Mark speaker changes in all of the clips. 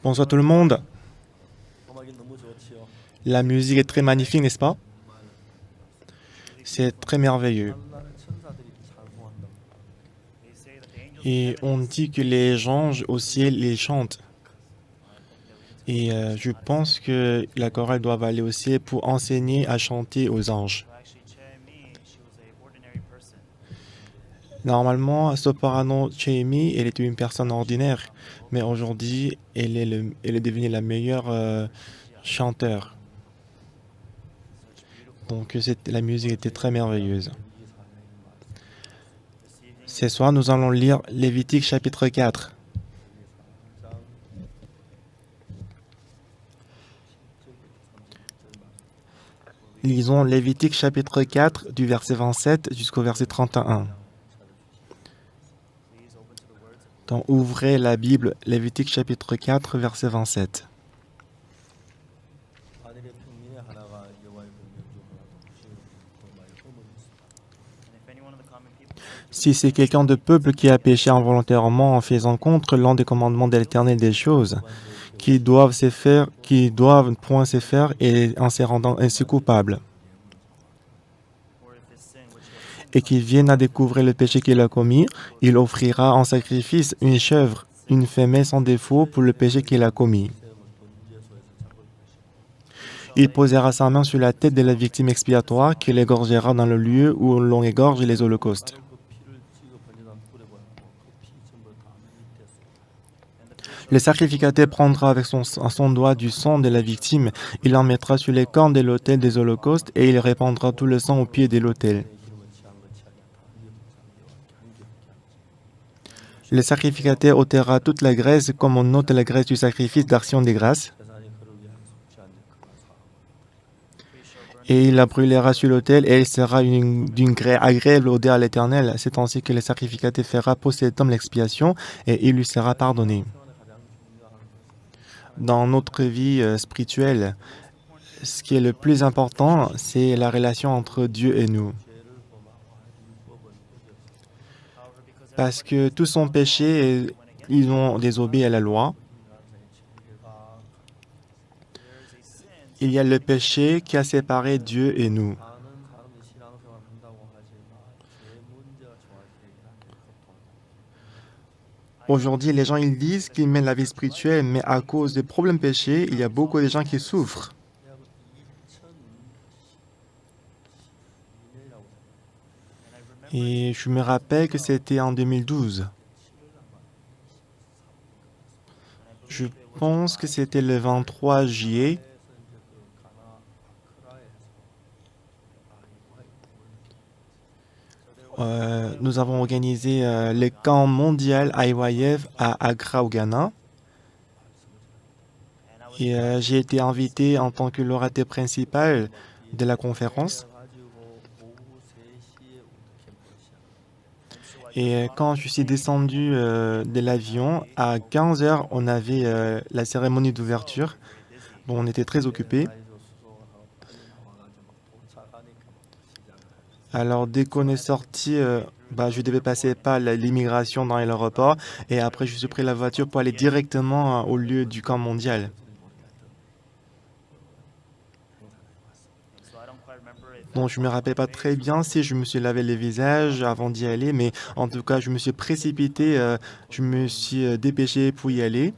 Speaker 1: Bonsoir tout le monde. La musique est très magnifique, n'est-ce pas? C'est très merveilleux. Et on dit que les anges au ciel les chantent. Et je pense que la chorale doit aller au ciel pour enseigner à chanter aux anges. Normalement, Soprano Chaimi, elle était une personne ordinaire, mais aujourd'hui, elle est devenue la meilleure chanteur. Donc la musique était très merveilleuse. Ce soir, nous allons lire Lévitique chapitre 4. Lisons Lévitique chapitre 4 du verset 27 jusqu'au verset 31. Donc ouvrez la Bible, Lévitique chapitre 4, verset 27. Si c'est quelqu'un de peuple qui a péché involontairement en faisant contre l'un des commandements de l'Éternel des choses, qui doivent point se faire et en se rendant ainsi coupables, et qui viennent à découvrir le péché qu'il a commis, il offrira en sacrifice une chèvre, une femelle sans défaut pour le péché qu'il a commis. Il posera sa main sur la tête de la victime expiatoire qu'il égorgera dans le lieu où l'on égorge les holocaustes. Le sacrificateur prendra avec son doigt du sang de la victime, il en mettra sur les cornes de l'autel des holocaustes et il répandra tout le sang au pied de l'autel. Le sacrificateur ôtera toute la graisse comme on ôte la graisse du sacrifice d'action des grâces. Et il la brûlera sur l'autel et elle sera d'une agréable odeur à l'Éternel. C'est ainsi que le sacrificateur fera pour cet homme l'expiation et il lui sera pardonné. Dans notre vie spirituelle, ce qui est le plus important, c'est la relation entre Dieu et nous. Parce que tous sont péchés et ils ont désobéi à la loi. Il y a le péché qui a séparé Dieu et nous. Aujourd'hui, les gens ils disent qu'ils mènent la vie spirituelle, mais à cause des problèmes péchés, il y a beaucoup de gens qui souffrent. Et je me rappelle que c'était en 2012. Je pense que c'était le 23 juillet. Nous avons organisé le camp mondial IYF à Accra, au Ghana. Et j'ai été invité en tant que l'orateur principal de la conférence. Et quand je suis descendu de l'avion, à 15 heures, on avait la cérémonie d'ouverture. Bon, on était très occupés. Alors, dès qu'on est sorti, je devais passer par l'immigration dans l'aéroport. Et après, je suis pris la voiture pour aller directement au lieu du camp mondial. Donc, je ne me rappelle pas très bien si je me suis lavé les visages avant d'y aller, mais en tout cas, je me suis précipité, je me suis dépêché pour y aller.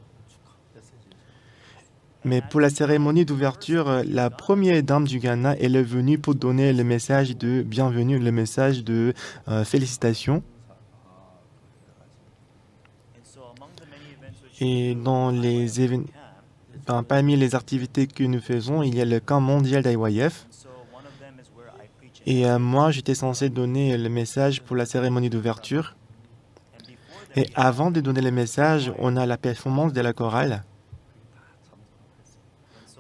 Speaker 1: Mais pour la cérémonie d'ouverture, la première dame du Ghana, elle est venue pour donner le message de bienvenue, le message de félicitations. Et parmi les activités que nous faisons, il y a le camp mondial d'IYF. Et moi, j'étais censé donner le message pour la cérémonie d'ouverture. Et avant de donner le message, on a la performance de la chorale.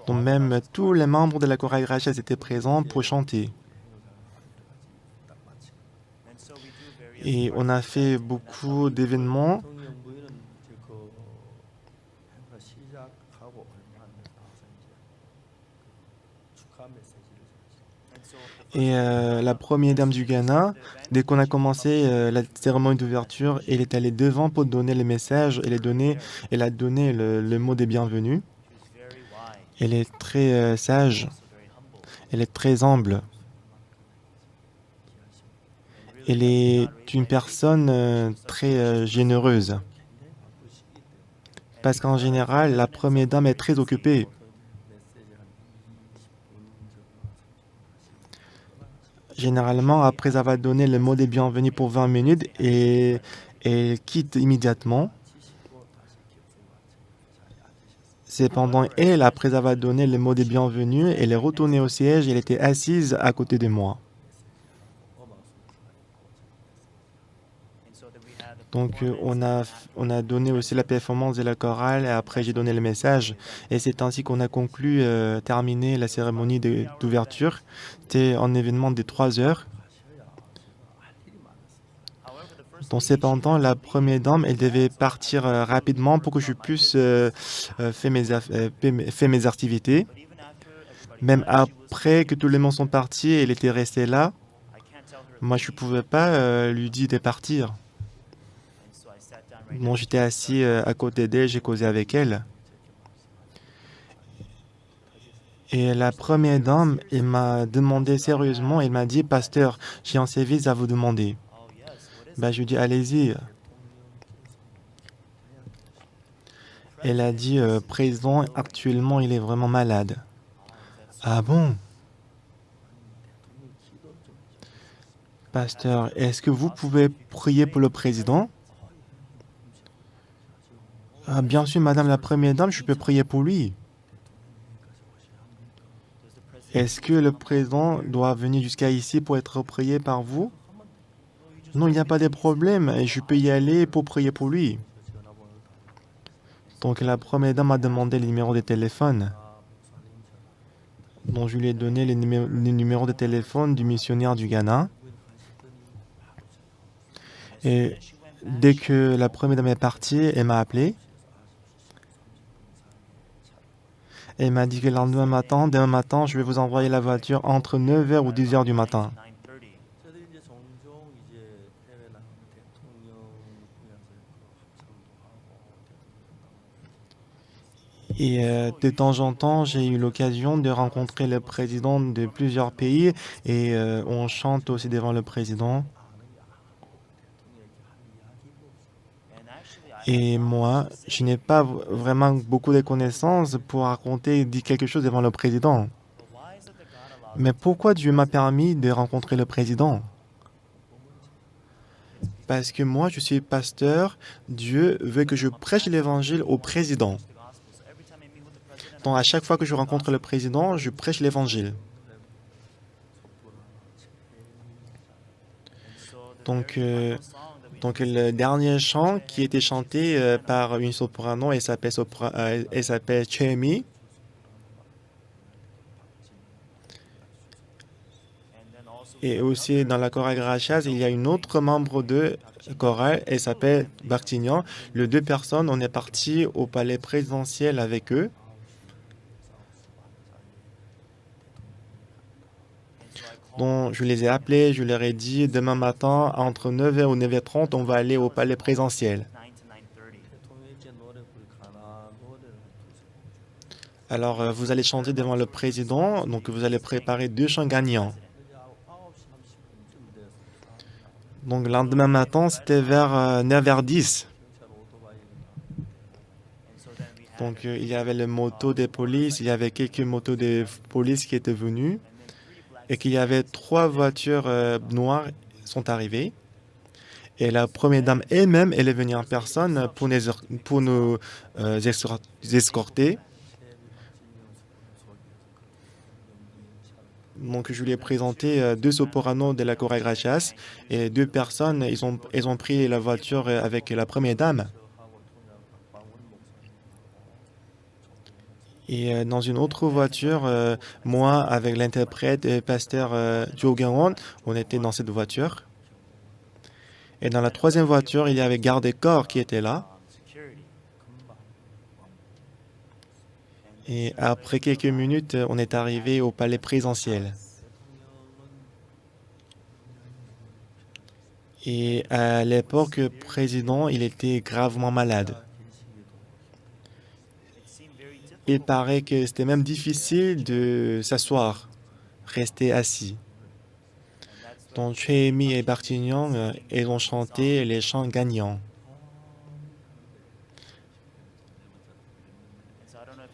Speaker 1: Donc même tous les membres de la chorale Rachel étaient présents pour chanter. Et on a fait beaucoup d'événements. Et la première dame du Ghana, dès qu'on a commencé la cérémonie d'ouverture, elle est allée devant pour donner le message. Elle a donné le mot des bienvenus. Elle est très sage. Elle est très humble. Elle est une personne très généreuse. Parce qu'en général, la première dame est très occupée. Généralement, après avoir donné le mot des bienvenus pour 20 minutes, et elle quitte immédiatement. Cependant, elle, après avoir donné le mot des bienvenus, elle est retournée au siège et elle était assise à côté de moi. Donc, on a donné aussi la performance de la chorale et après j'ai donné le message. Et c'est ainsi qu'on a conclu, terminé la cérémonie d'ouverture. C'était un événement de 3 heures. Donc, cependant, la première dame, elle devait partir rapidement pour que je puisse faire mes activités. Même après que tous les gens sont partis, elle était restée là. Moi, je ne pouvais pas lui dire de partir. Donc, j'étais assis à côté d'elle, j'ai causé avec elle. Et la première dame, elle m'a demandé sérieusement, elle m'a dit, Pasteur, j'ai un service à vous demander. Ben, je lui ai dit, allez-y. Elle a dit, Président, actuellement, il est vraiment malade. Ah bon? Pasteur, est-ce que vous pouvez prier pour le président? Ah, bien sûr, Madame la Première Dame, je peux prier pour lui. Est-ce que le président doit venir jusqu'à ici pour être prié par vous? Non, il n'y a pas de problème. Je peux y aller pour prier pour lui. Donc la Première Dame m'a demandé le numéro de téléphone. Donc je lui ai donné le numéro de téléphone du missionnaire du Ghana. Et dès que la Première Dame est partie, elle m'a appelé. Elle m'a dit que le lendemain matin, demain matin, je vais vous envoyer la voiture entre 9h ou 10h du matin. Et de temps en temps, j'ai eu l'occasion de rencontrer le président de plusieurs pays et on chante aussi devant le président. Et moi, je n'ai pas vraiment beaucoup de connaissances pour raconter, dire quelque chose devant le président. Mais pourquoi Dieu m'a permis de rencontrer le président? Parce que moi, je suis pasteur. Dieu veut que je prêche l'évangile au président. Donc, à chaque fois que je rencontre le président, je prêche l'évangile. Donc, le dernier chant qui était chanté par une soprano, elle s'appelle Chemi. Et aussi dans la chorale Gracias, il y a une autre membre de chorale, elle s'appelle Bartignan. Les deux personnes, on est parti au palais présidentiel avec eux. Donc, je les ai appelés, je leur ai dit, demain matin, entre 9h ou 9h30, on va aller au palais présidentiel. Alors, vous allez chanter devant le président, donc vous allez préparer 2 chants gagnants. Donc, le lendemain matin, c'était vers 9h10. Donc, il y avait les motos des polices, il y avait quelques motos des polices qui étaient venues et qu'il y avait 3 voitures noires sont arrivées. Et la première dame elle-même, elle est venue en personne pour nous escorter. Donc, je lui ai présenté 2 sopranos de la chorale Gracias et 2 personnes, ils ont pris la voiture avec la première dame. Et dans une autre voiture, moi, avec l'interprète et pasteur Joe Garon, on était dans cette voiture. Et dans la troisième voiture, il y avait garde-corps qui était là. Et après quelques minutes, on est arrivé au palais présidentiel. Et à l'époque, le président, il était gravement malade. Il paraît que c'était même difficile de s'asseoir, rester assis. Donc, Choi-mi et Bartignon, ils ont chanté les chants gagnants.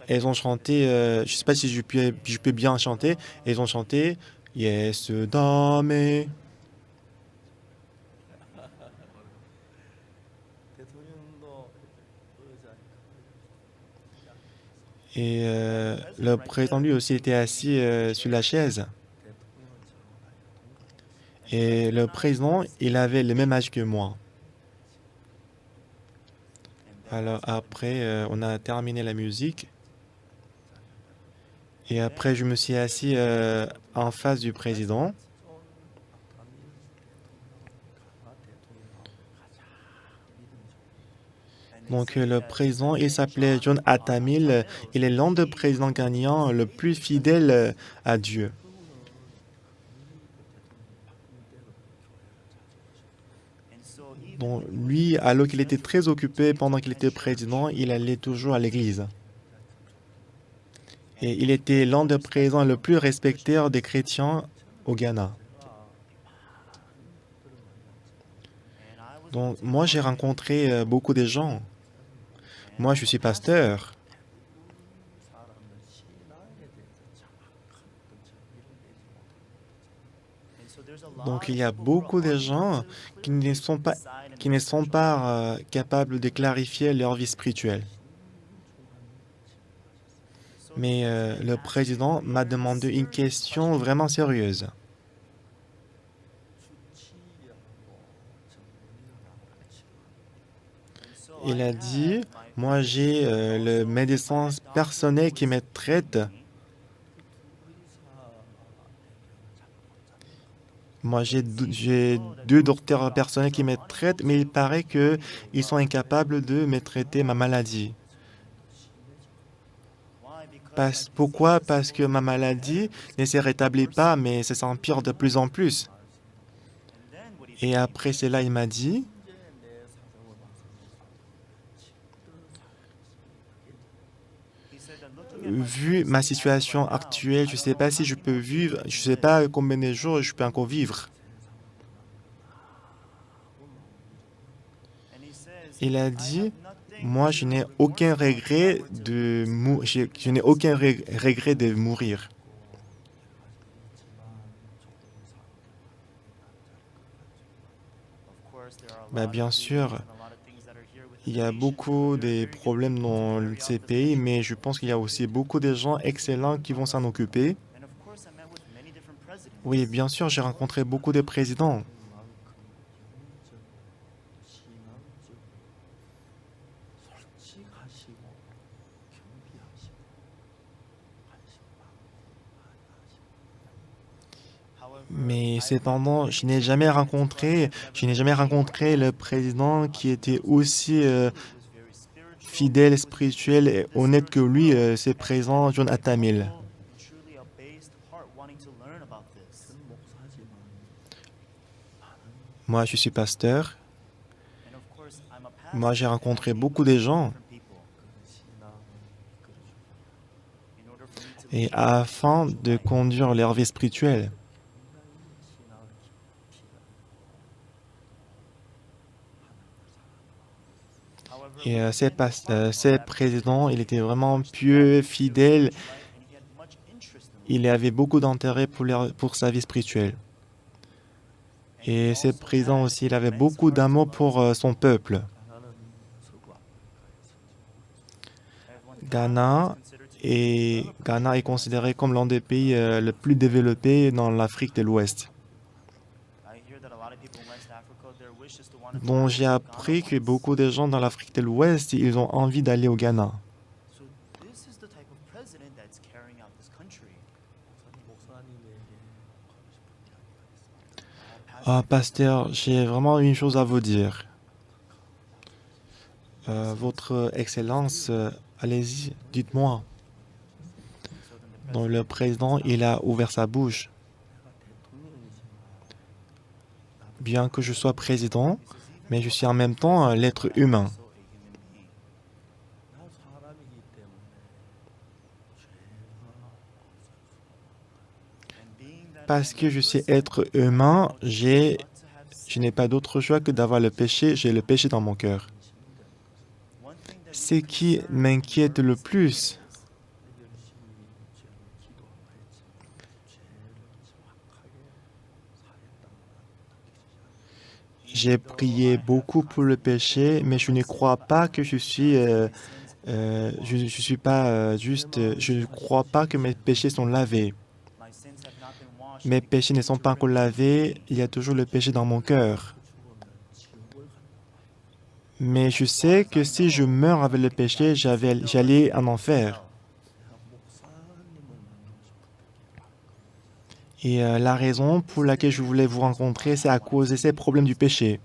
Speaker 1: Elles ont chanté, je ne sais pas si je peux bien chanter, elles ont chanté Yes, dame. Et le président lui aussi était assis sur la chaise. Et le président, il avait le même âge que moi. Alors après, on a terminé la musique. Et après, je me suis assis en face du président. Donc le président, il s'appelait John Attamil. Il est l'un des présidents gagnants le plus fidèle à Dieu. Donc lui, alors qu'il était très occupé pendant qu'il était président, il allait toujours à l'église. Et il était l'un des présidents le plus respecté des chrétiens au Ghana. Donc moi, j'ai rencontré beaucoup de gens. Moi, je suis pasteur. Donc il y a beaucoup de gens qui ne sont pas capables de clarifier leur vie spirituelle. Mais le président m'a demandé une question vraiment sérieuse. Il a dit, moi j'ai le médecin personnel qui me traite. Moi j'ai deux docteurs personnels qui me traitent, mais il paraît qu'ils sont incapables de me traiter ma maladie. Pourquoi? Parce que ma maladie ne se rétablit pas, mais ça s'empire de plus en plus. Et après cela, il m'a dit, vu ma situation actuelle, je ne sais pas si je peux vivre, je ne sais pas combien de jours je peux encore vivre. Il a dit, moi, je n'ai aucun regret je n'ai aucun regret de mourir. Bien sûr, il y a beaucoup de problèmes dans ces pays, mais je pense qu'il y a aussi beaucoup de gens excellents qui vont s'en occuper. Oui, bien sûr, j'ai rencontré beaucoup de présidents. Mais cependant, je n'ai jamais rencontré le président qui était aussi fidèle, spirituel et honnête que lui, c'est présent John Attamil. Moi, je suis pasteur. Moi, j'ai rencontré beaucoup de gens. Et afin de conduire leur vie spirituelle. Et ces présidents, il était vraiment pieux, fidèle. Il avait beaucoup d'intérêt pour sa vie spirituelle. Et ces présidents aussi, il avait beaucoup d'amour pour son peuple. Ghana est considéré comme l'un des pays le plus développés dans l'Afrique de l'Ouest. Donc j'ai appris que beaucoup de gens dans l'Afrique de l'Ouest, ils ont envie d'aller au Ghana. Ah, pasteur, j'ai vraiment une chose à vous dire. Votre Excellence, allez-y, dites-moi. Donc le président, il a ouvert sa bouche. bien que je sois président, mais je suis en même temps l'être humain. Parce que je suis être humain, je n'ai pas d'autre choix que d'avoir le péché. J'ai le péché dans mon cœur. Ce qui m'inquiète le plus, j'ai prié beaucoup pour le péché, mais je ne crois pas que je suis je suis pas je ne crois pas que mes péchés sont lavés. Mes péchés ne sont pas encore lavés, il y a toujours le péché dans mon cœur. Mais je sais que si je meurs avec le péché, j'allais en enfer. Et la raison pour laquelle je voulais vous rencontrer, c'est à cause de ces problèmes du péché.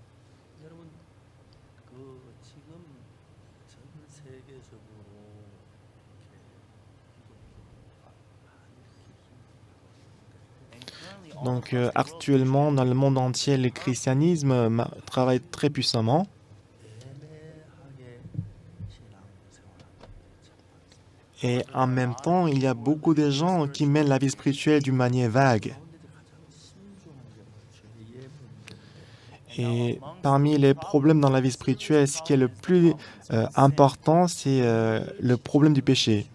Speaker 1: Donc actuellement, dans le monde entier, le christianisme travaille très puissamment. Et en même temps, il y a beaucoup de gens qui mènent la vie spirituelle d'une manière vague. Et parmi les problèmes dans la vie spirituelle, ce qui est le plus important, c'est le problème du péché.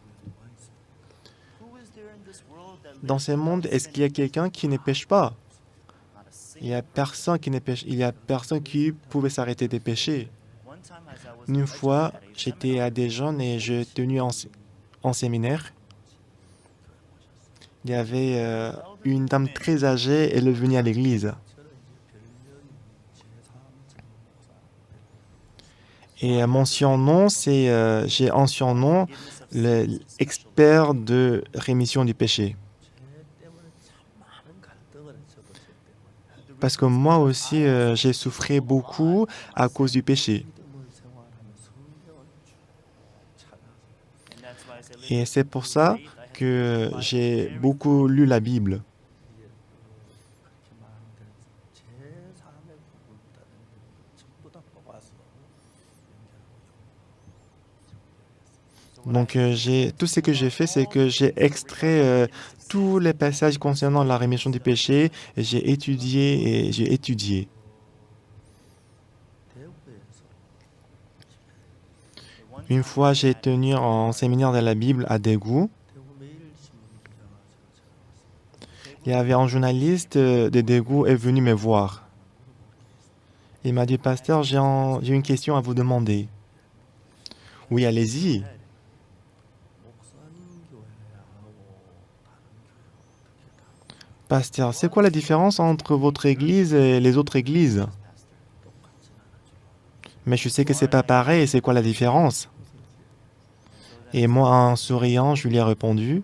Speaker 1: Dans ce monde, est-ce qu'il y a quelqu'un qui ne pêche pas? Il n'y a personne qui ne pêche. Il y a personne qui pouvait s'arrêter des péchés. Une fois, j'étais à Dijon et j'ai tenu en séminaire. Il y avait une dame très âgée, elle est venue à l'église. Et mon surnom, j'ai en surnom l'expert de rémission du péché. Parce que moi aussi, j'ai souffert beaucoup à cause du péché. Et c'est pour ça que j'ai beaucoup lu la Bible. Donc, tout ce que j'ai fait, c'est que j'ai extrait tous les passages concernant la rémission du péché, et j'ai étudié et j'ai étudié. Une fois, j'ai tenu un séminaire de la Bible à Daegu. Il y avait un journaliste de Daegu est venu me voir. Il m'a dit, Pasteur, j'ai une question à vous demander. Oui, allez-y. Pasteur, c'est quoi la différence entre votre église et les autres églises? Mais je sais que c'est pas pareil, c'est quoi la différence? Et moi, en souriant, je lui ai répondu.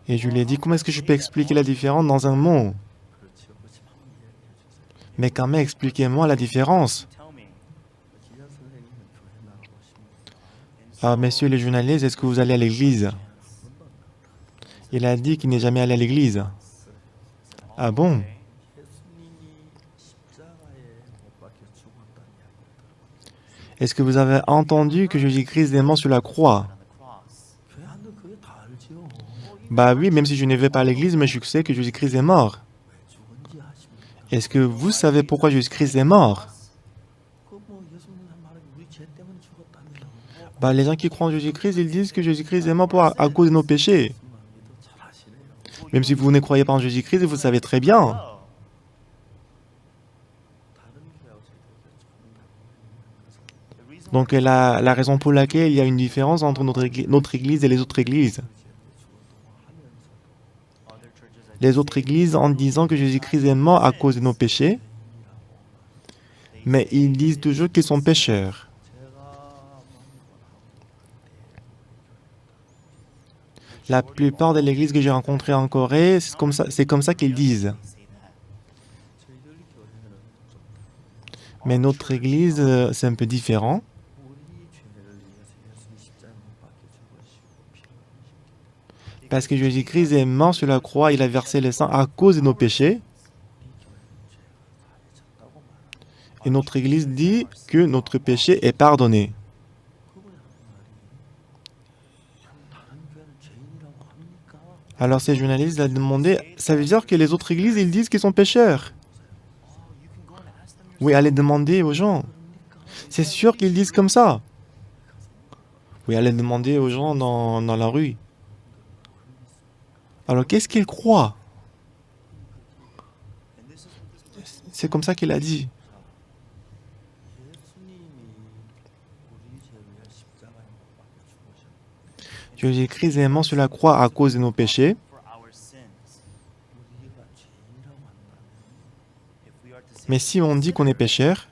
Speaker 1: Et je lui ai dit, comment est-ce que je peux expliquer la différence dans un mot? Mais quand même, expliquez-moi la différence. Ah, messieurs les journalistes, est-ce que vous allez à l'église? Il a dit qu'il n'est jamais allé à l'église. Ah bon? Est-ce que vous avez entendu que Jésus-Christ est mort sur la croix? Bah oui, même si je ne vais pas à l'église, mais je sais que Jésus-Christ est mort. Est-ce que vous savez pourquoi Jésus-Christ est mort? Bah, les gens qui croient en Jésus-Christ, ils disent que Jésus-Christ est mort à cause de nos péchés. Même si vous ne croyez pas en Jésus-Christ, vous savez très bien. Donc la raison pour laquelle il y a une différence entre notre église et les autres églises. Les autres églises, en disant que Jésus-Christ est mort à cause de nos péchés, mais ils disent toujours qu'ils sont pécheurs. La plupart de l'église que j'ai rencontrées en Corée, c'est comme ça qu'ils disent. Mais notre église, c'est un peu différent. Parce que Jésus-Christ est mort sur la croix, il a versé le sang à cause de nos péchés. Et notre Église dit que notre péché est pardonné. Alors ces journalistes ont demandé, ça veut dire que les autres églises, ils disent qu'ils sont pécheurs. Oui, allez demander aux gens. C'est sûr qu'ils disent comme ça. Oui, allez demander aux gens dans la rue. Alors qu'est-ce qu'ils croient? C'est comme ça qu'il a dit. Jésus-Christ est mort sur la croix à cause de nos péchés. Mais si on dit qu'on est pécheur,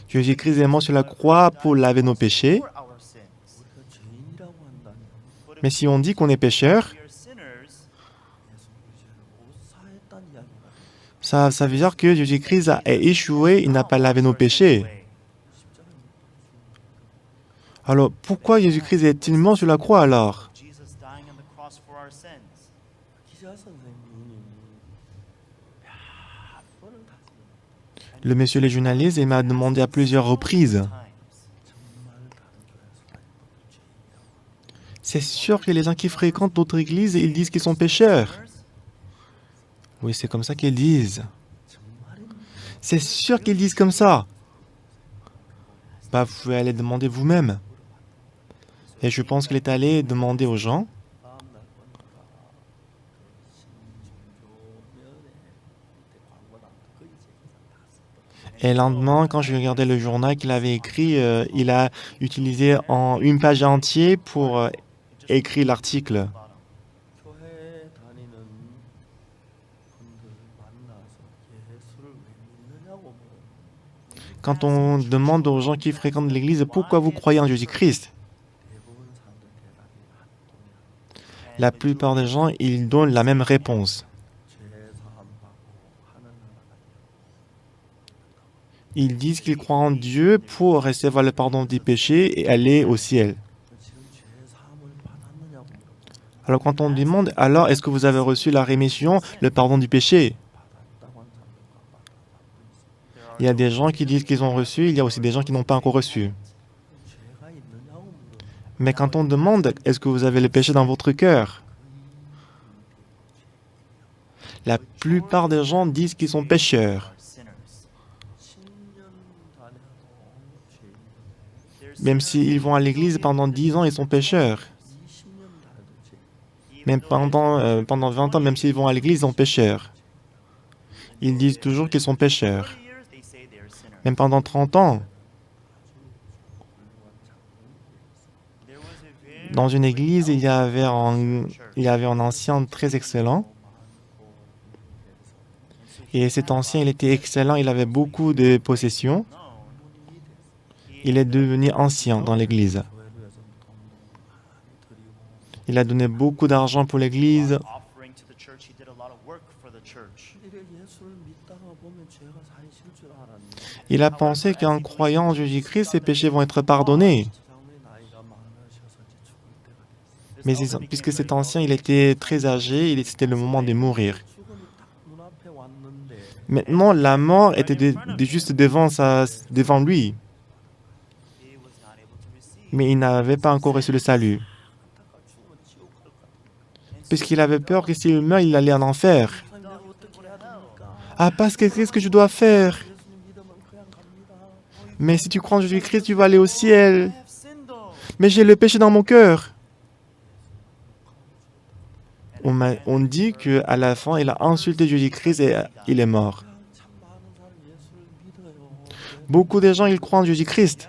Speaker 1: Jésus-Christ est mort sur la croix pour laver nos péchés. Mais si on dit qu'on est pécheur, ça veut dire que Jésus-Christ a échoué, il n'a pas lavé nos péchés. Alors, pourquoi Jésus-Christ est-il mort sur la croix alors? Le monsieur le journaliste, il m'a demandé à plusieurs reprises. C'est sûr que les gens qui fréquentent notre église, ils disent qu'ils sont pécheurs. Oui, c'est comme ça qu'ils disent. C'est sûr qu'ils disent comme ça. Bah, vous pouvez aller demander vous-même. Et je pense qu'il est allé demander aux gens. Et le lendemain, quand je regardais le journal qu'il avait écrit, il a utilisé une page entière pour écrire l'article. Quand on demande aux gens qui fréquentent l'église, pourquoi vous croyez en Jésus-Christ? La plupart des gens, ils donnent la même réponse. Ils disent qu'ils croient en Dieu pour recevoir le pardon des péchés et aller au ciel. Alors quand on demande, alors est-ce que vous avez reçu la rémission, le pardon du péché? Il y a des gens qui disent qu'ils ont reçu, il y a aussi des gens qui n'ont pas encore reçu. Mais quand on demande, est-ce que vous avez le péché dans votre cœur? La plupart des gens disent qu'ils sont pécheurs. Même s'ils vont à l'église pendant 10 ans, ils sont pécheurs. Même pendant 20 ans, même s'ils vont à l'église, ils sont pécheurs. Ils disent toujours qu'ils sont pécheurs. Même pendant 30 ans. Dans une église, il y avait un ancien très excellent. Et cet ancien, il était excellent, il avait beaucoup de possessions. Il est devenu ancien dans l'église. Il a donné beaucoup d'argent pour l'église. Il a pensé qu'en croyant en Jésus-Christ, ses péchés vont être pardonnés. Mais puisque cet ancien, il était très âgé, c'était le moment de mourir. Maintenant, la mort était juste devant lui. Mais il n'avait pas encore reçu le salut. Puisqu'il avait peur que s'il meurt, il allait en enfer. Ah, parce que qu'est-ce que je dois faire? Mais si tu crois en Jésus-Christ, tu vas aller au ciel. Mais j'ai le péché dans mon cœur. On dit qu'à la fin, il a insulté Jésus-Christ et il est mort. Beaucoup de gens, ils croient en Jésus-Christ.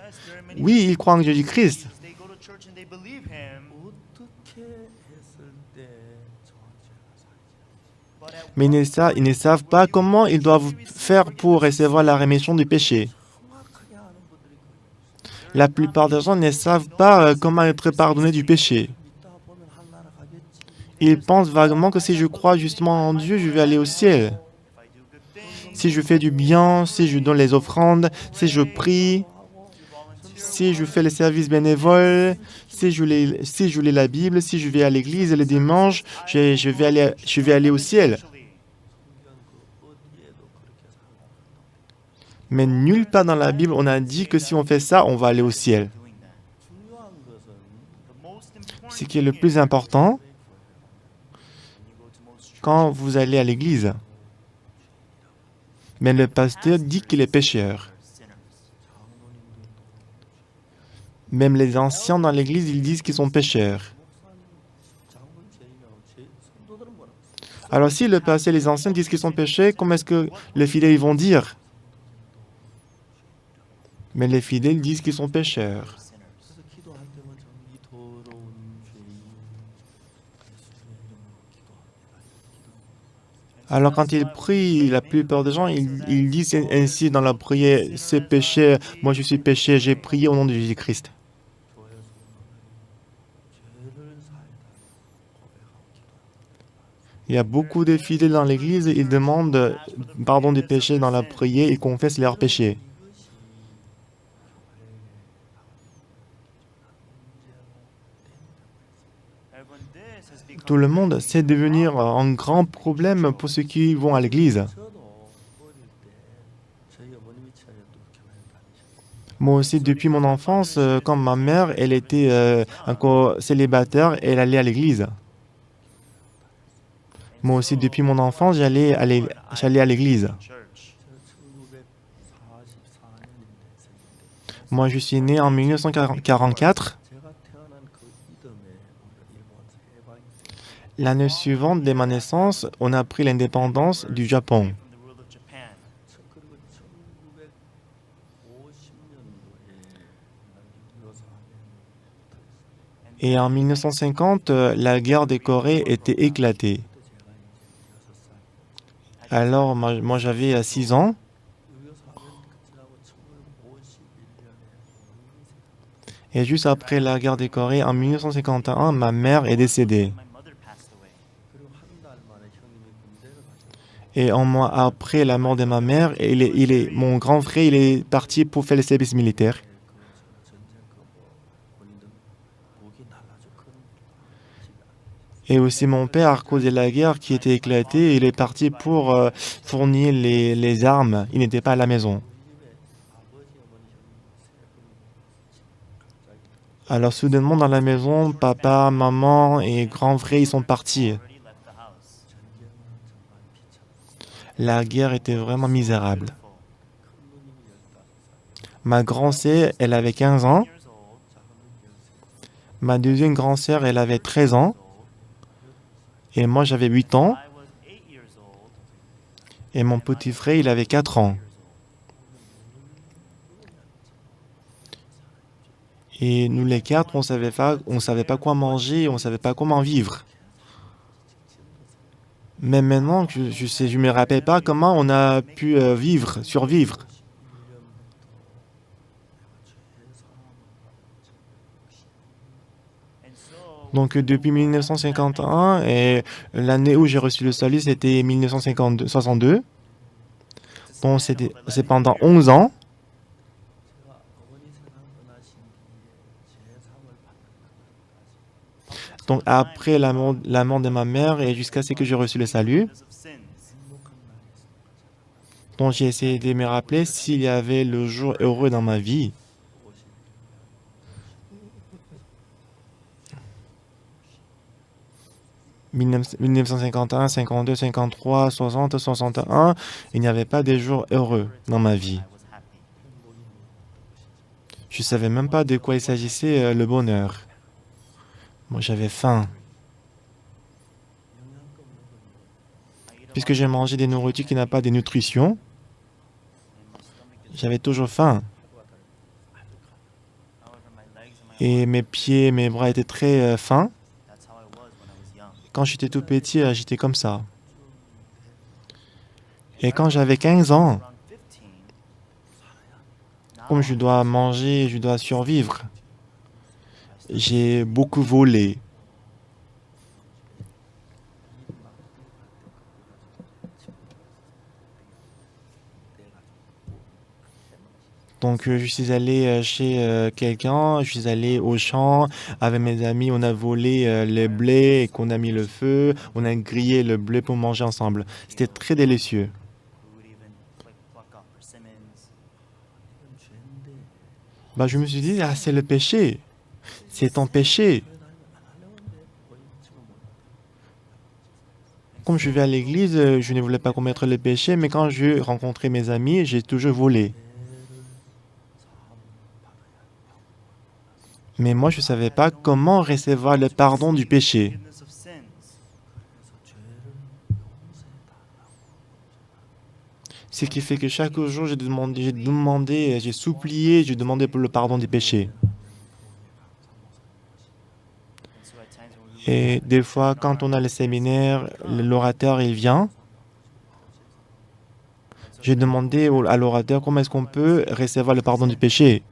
Speaker 1: Oui, ils croient en Jésus-Christ. Mais ils ne savent pas comment ils doivent faire pour recevoir la rémission du péché. La plupart des gens ne savent pas comment être pardonnés du péché. Ils pensent vaguement que si je crois justement en Dieu, je vais aller au ciel. Si je fais du bien, si je donne les offrandes, si je prie, Si je fais les services bénévoles, si je lis la Bible, si je vais à l'église le dimanche, je vais aller au ciel. Mais nulle part dans la Bible, on a dit que si on fait ça, on va aller au ciel. Ce qui est le plus important, quand vous allez à l'église, mais le pasteur dit qu'il est pécheur. Même les anciens dans l'église, ils disent qu'ils sont pécheurs. Alors si le pasteur et les anciens disent qu'ils sont pécheurs, comment est-ce que les fidèles ils vont dire? Mais les fidèles disent qu'ils sont pécheurs. Alors quand ils prient, la plupart des gens, ils disent ainsi dans la prière, c'est péché, moi je suis péché, j'ai prié au nom de Jésus-Christ. Il y a beaucoup de fidèles dans l'église, ils demandent pardon des péchés dans la prière et confessent leurs péchés. Tout le monde, c'est devenir un grand problème pour ceux qui vont à l'église. Moi aussi, depuis mon enfance, quand ma mère, elle était encore célibataire, elle allait à l'église. Moi aussi, depuis mon enfance, j'allais à l'église. Moi, je suis né en 1944. L'année suivante de ma naissance, on a pris l'indépendance du Japon. Et en 1950, la guerre des Corées était éclatée. Alors, moi j'avais 6 ans. Et juste après la guerre des Corées, en 1951, ma mère est décédée. Et un mois après la mort de ma mère, mon grand frère, il est parti pour faire le service militaire. Et aussi mon père, à cause de la guerre qui était éclatée, il est parti pour fournir les armes. Il n'était pas à la maison. Alors soudainement dans la maison, papa, maman et grand frère, ils sont partis. La guerre était vraiment misérable. Ma grand-sœur, elle avait 15 ans. Ma deuxième grand-sœur, elle avait 13 ans. Et moi, j'avais 8 ans. Et mon petit frère, il avait 4 ans. Et nous les quatre, on savait pas quoi manger, on savait pas comment vivre. Mais maintenant, je me rappelle pas comment on a pu survivre. Donc depuis 1951 et l'année où j'ai reçu le salut, c'était 1962. Donc c'est pendant 11 ans. Donc après la mort de ma mère et jusqu'à ce que j'ai reçu le salut. Donc j'ai essayé de me rappeler s'il y avait le jour heureux dans ma vie. « 1951, 52, 53, 60, 61, il n'y avait pas de jours heureux dans ma vie. Je ne savais même pas de quoi il s'agissait le bonheur. Moi, j'avais faim. Puisque j'ai mangé des nourritures qui n'ont pas de nutrition, j'avais toujours faim. Et mes pieds, mes bras étaient très fins. Quand j'étais tout petit, j'étais comme ça. Et quand j'avais 15 ans, comme je dois manger, je dois survivre, j'ai beaucoup volé. Donc, je suis allé chez quelqu'un, je suis allé au champ avec mes amis, on a volé le blé et qu'on a mis le feu, on a grillé le blé pour manger ensemble. C'était très délicieux. Bah, je me suis dit, ah, c'est le péché, c'est ton péché. Comme je vais à l'église, je ne voulais pas commettre le péché, mais quand je rencontrais mes amis, j'ai toujours volé. Mais moi, je ne savais pas comment recevoir le pardon du péché. Ce qui fait que chaque jour, j'ai supplié, j'ai demandé pour le pardon des péchés. Et des fois, quand on a le séminaire, l'orateur, il vient. J'ai demandé à l'orateur comment est-ce qu'on peut recevoir le pardon du péché.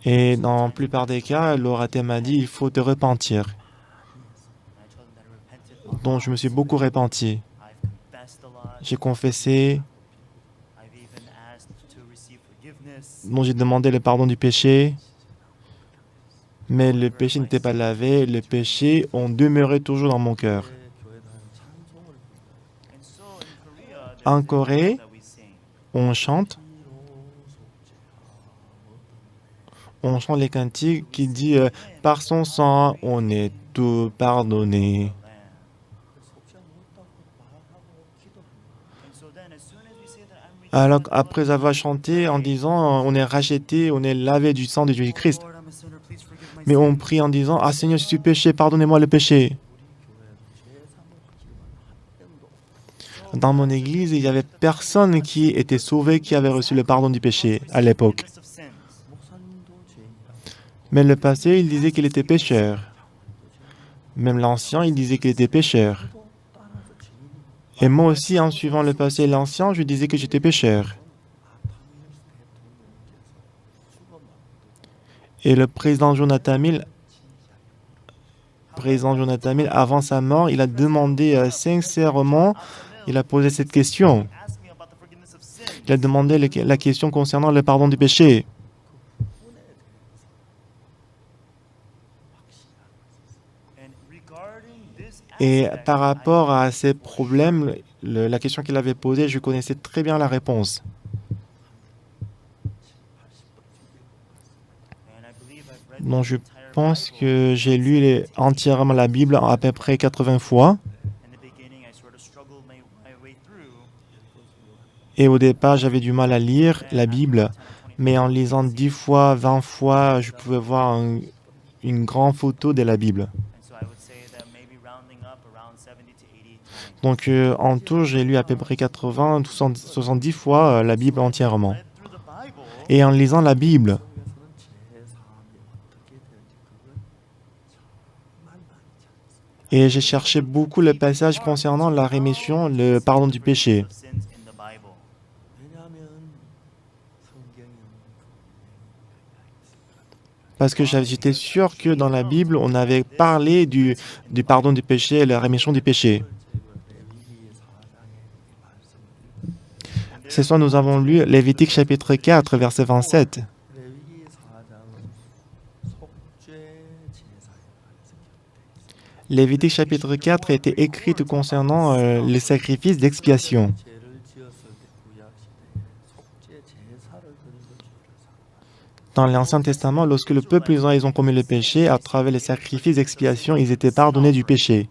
Speaker 1: Et dans la plupart des cas, l'orateur m'a dit, il faut te repentir. Donc, je me suis beaucoup repenti. J'ai confessé, donc j'ai demandé le pardon du péché, mais le péché n'était pas lavé, les péchés ont demeuré toujours dans mon cœur. En Corée, on chante les cantiques qui disent par son sang, on est tout pardonné. Alors, après avoir chanté en disant on est racheté, on est lavé du sang de Jésus-Christ, mais on prie en disant ah Seigneur, je suis péché, pardonnez-moi le péché. Dans mon église, il n'y avait personne qui était sauvé, qui avait reçu le pardon du péché à l'époque. Mais le passé, il disait qu'il était pécheur. Même l'ancien, il disait qu'il était pécheur. Et moi aussi, en suivant le passé et l'ancien, je disais que j'étais pécheur. Et le président Jonathan Mill, avant sa mort, il a demandé sincèrement, il a posé cette question. Il a demandé la question concernant le pardon du péché. Et par rapport à ces problèmes, la question qu'il avait posée, je connaissais très bien la réponse. Donc je pense que j'ai lu entièrement la Bible à peu près 80 fois. Et au départ, j'avais du mal à lire la Bible, mais en lisant 10 fois, 20 fois, je pouvais voir une grande photo de la Bible. Donc en tout, j'ai lu à peu près 80, 70 fois la Bible entièrement. Et en lisant la Bible, et j'ai cherché beaucoup le passage concernant la rémission, le pardon du péché. Parce que j'étais sûr que dans la Bible, on avait parlé du pardon du péché et la rémission du péché. Ce soir, nous avons lu Lévitique chapitre 4, verset 27. Lévitique chapitre 4 a été écrite concernant les sacrifices d'expiation. Dans l'Ancien Testament, lorsque le peuple israélien ils ont commis le péché, à travers les sacrifices d'expiation, ils étaient pardonnés du péché.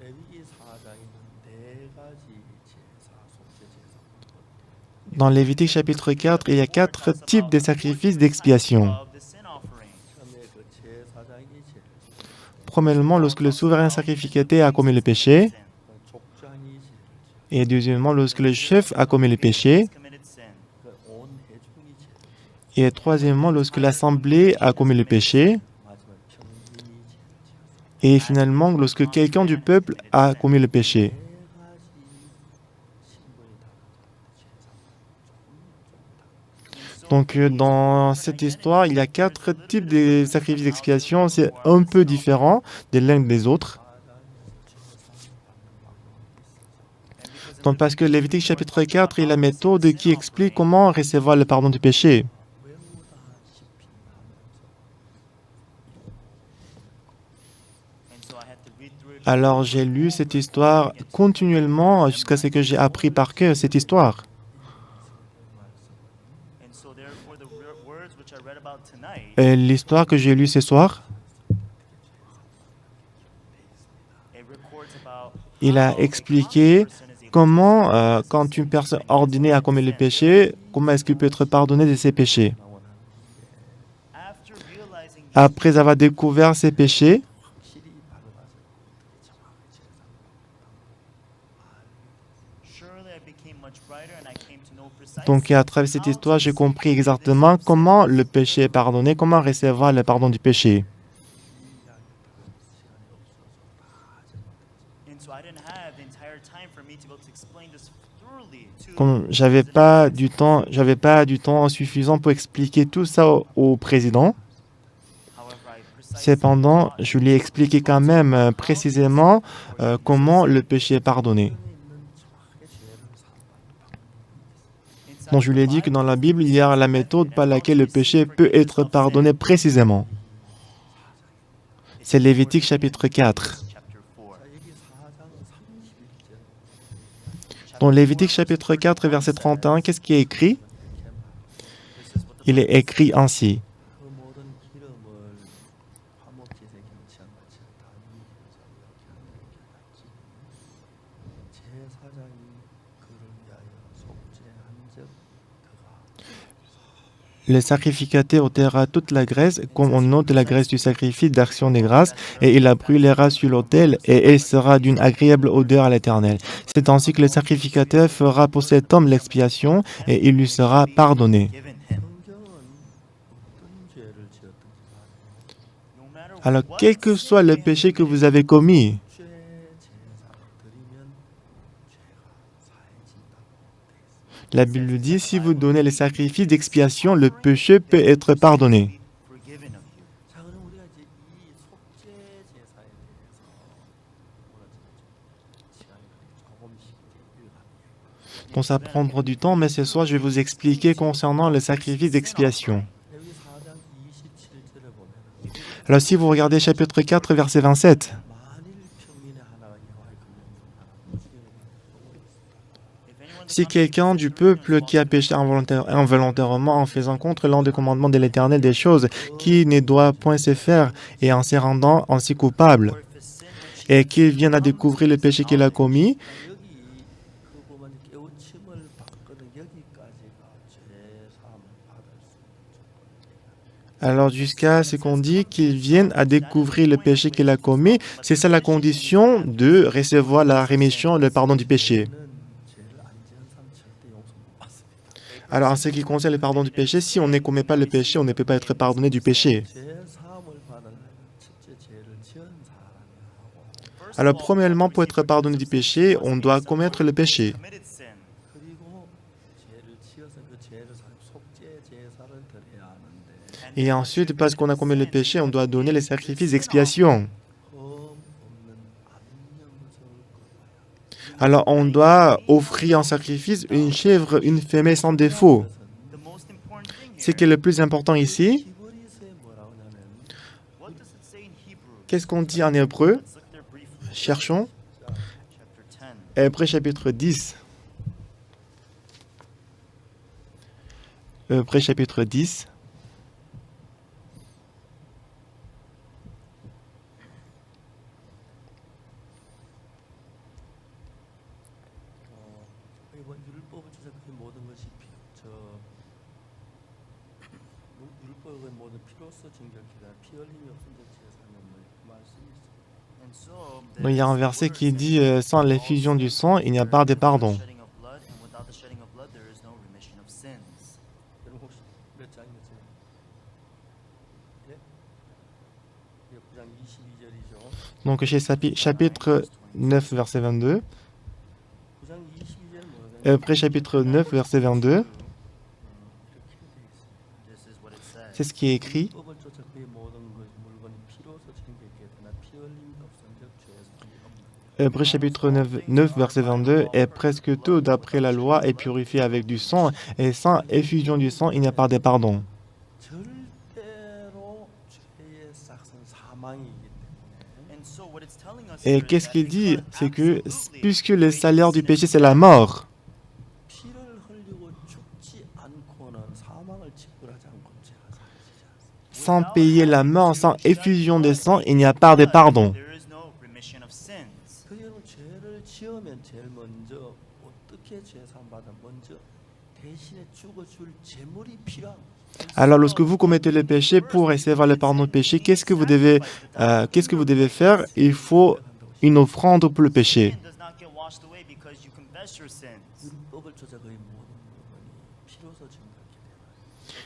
Speaker 1: Dans Lévitique chapitre 4, il y a 4 types de sacrifices d'expiation. Premièrement, lorsque le souverain sacrificateur a commis le péché. Et deuxièmement, lorsque le chef a commis le péché. Et troisièmement, lorsque l'assemblée a commis le péché. Et finalement, lorsque quelqu'un du peuple a commis le péché. Donc, dans cette histoire, il y a 4 types de sacrifices d'expiation. C'est un peu différent de l'un des autres. Donc, parce que Lévitique chapitre 4 est la méthode qui explique comment recevoir le pardon du péché. Alors, j'ai lu cette histoire continuellement jusqu'à ce que j'ai appris par cœur cette histoire. Et l'histoire que j'ai lue ce soir, il a expliqué comment, quand une personne ordonnée a commis le péché, comment est-ce qu'il peut être pardonné de ses péchés. Après avoir découvert ses péchés, donc à travers cette histoire, j'ai compris exactement comment le péché est pardonné, comment recevoir le pardon du péché. Comme j'avais pas du temps suffisant pour expliquer tout ça au président. Cependant, je lui ai expliqué quand même précisément comment le péché est pardonné. Donc je lui ai dit que dans la Bible, il y a la méthode par laquelle le péché peut être pardonné précisément. C'est Lévitique chapitre 4. Dans Lévitique chapitre 4, verset 31, qu'est-ce qui est écrit? Il est écrit ainsi. Le sacrificateur ôtera toute la graisse, comme on ôte la graisse du sacrifice d'action des grâces, et il la brûlera sur l'autel, et elle sera d'une agréable odeur à l'Éternel. C'est ainsi que le sacrificateur fera pour cet homme l'expiation, et il lui sera pardonné. Alors, quel que soit le péché que vous avez commis, la Bible dit, si vous donnez les sacrifices d'expiation, le péché peut être pardonné. Donc ça prendra du temps, mais ce soir, je vais vous expliquer concernant le sacrifice d'expiation. Alors si vous regardez chapitre 4, verset 27, si quelqu'un du peuple qui a péché involontairement en faisant contre l'un des commandements de l'Éternel des choses qui ne doit point se faire et en se rendant ainsi coupable, et qu'il vienne à découvrir le péché qu'il a commis, alors jusqu'à ce qu'on dit qu'il vienne à découvrir le péché qu'il a commis, c'est ça la condition de recevoir la rémission, le pardon du péché. Alors en ce qui concerne le pardon du péché, si on ne commet pas le péché, on ne peut pas être pardonné du péché. Alors premièrement, pour être pardonné du péché, on doit commettre le péché. Et ensuite, parce qu'on a commis le péché, on doit donner les sacrifices d'expiation. Alors, on doit offrir en sacrifice une chèvre, une femelle sans défaut. Ce qui est le plus important ici, qu'est-ce qu'on dit en hébreu? Cherchons. Hébreu chapitre 10. Hébreu chapitre 10. Donc, il y a un verset qui dit sans l'effusion du sang, il n'y a pas de pardon. Donc, chez chapitre 9, verset 22. Après chapitre 9, verset 22. C'est ce qui est écrit. Hébreux chapitre 9, verset 22, et presque tout d'après la loi est purifié avec du sang, et sans effusion du sang, il n'y a pas de pardon. Et qu'est-ce qu'il dit? C'est que puisque le salaire du péché, c'est la mort, sans payer la mort, sans effusion de sang, il n'y a pas de pardon. Alors, lorsque vous commettez le péché, pour recevoir le pardon du péché, qu'est-ce que vous devez faire? Il faut une offrande pour le péché.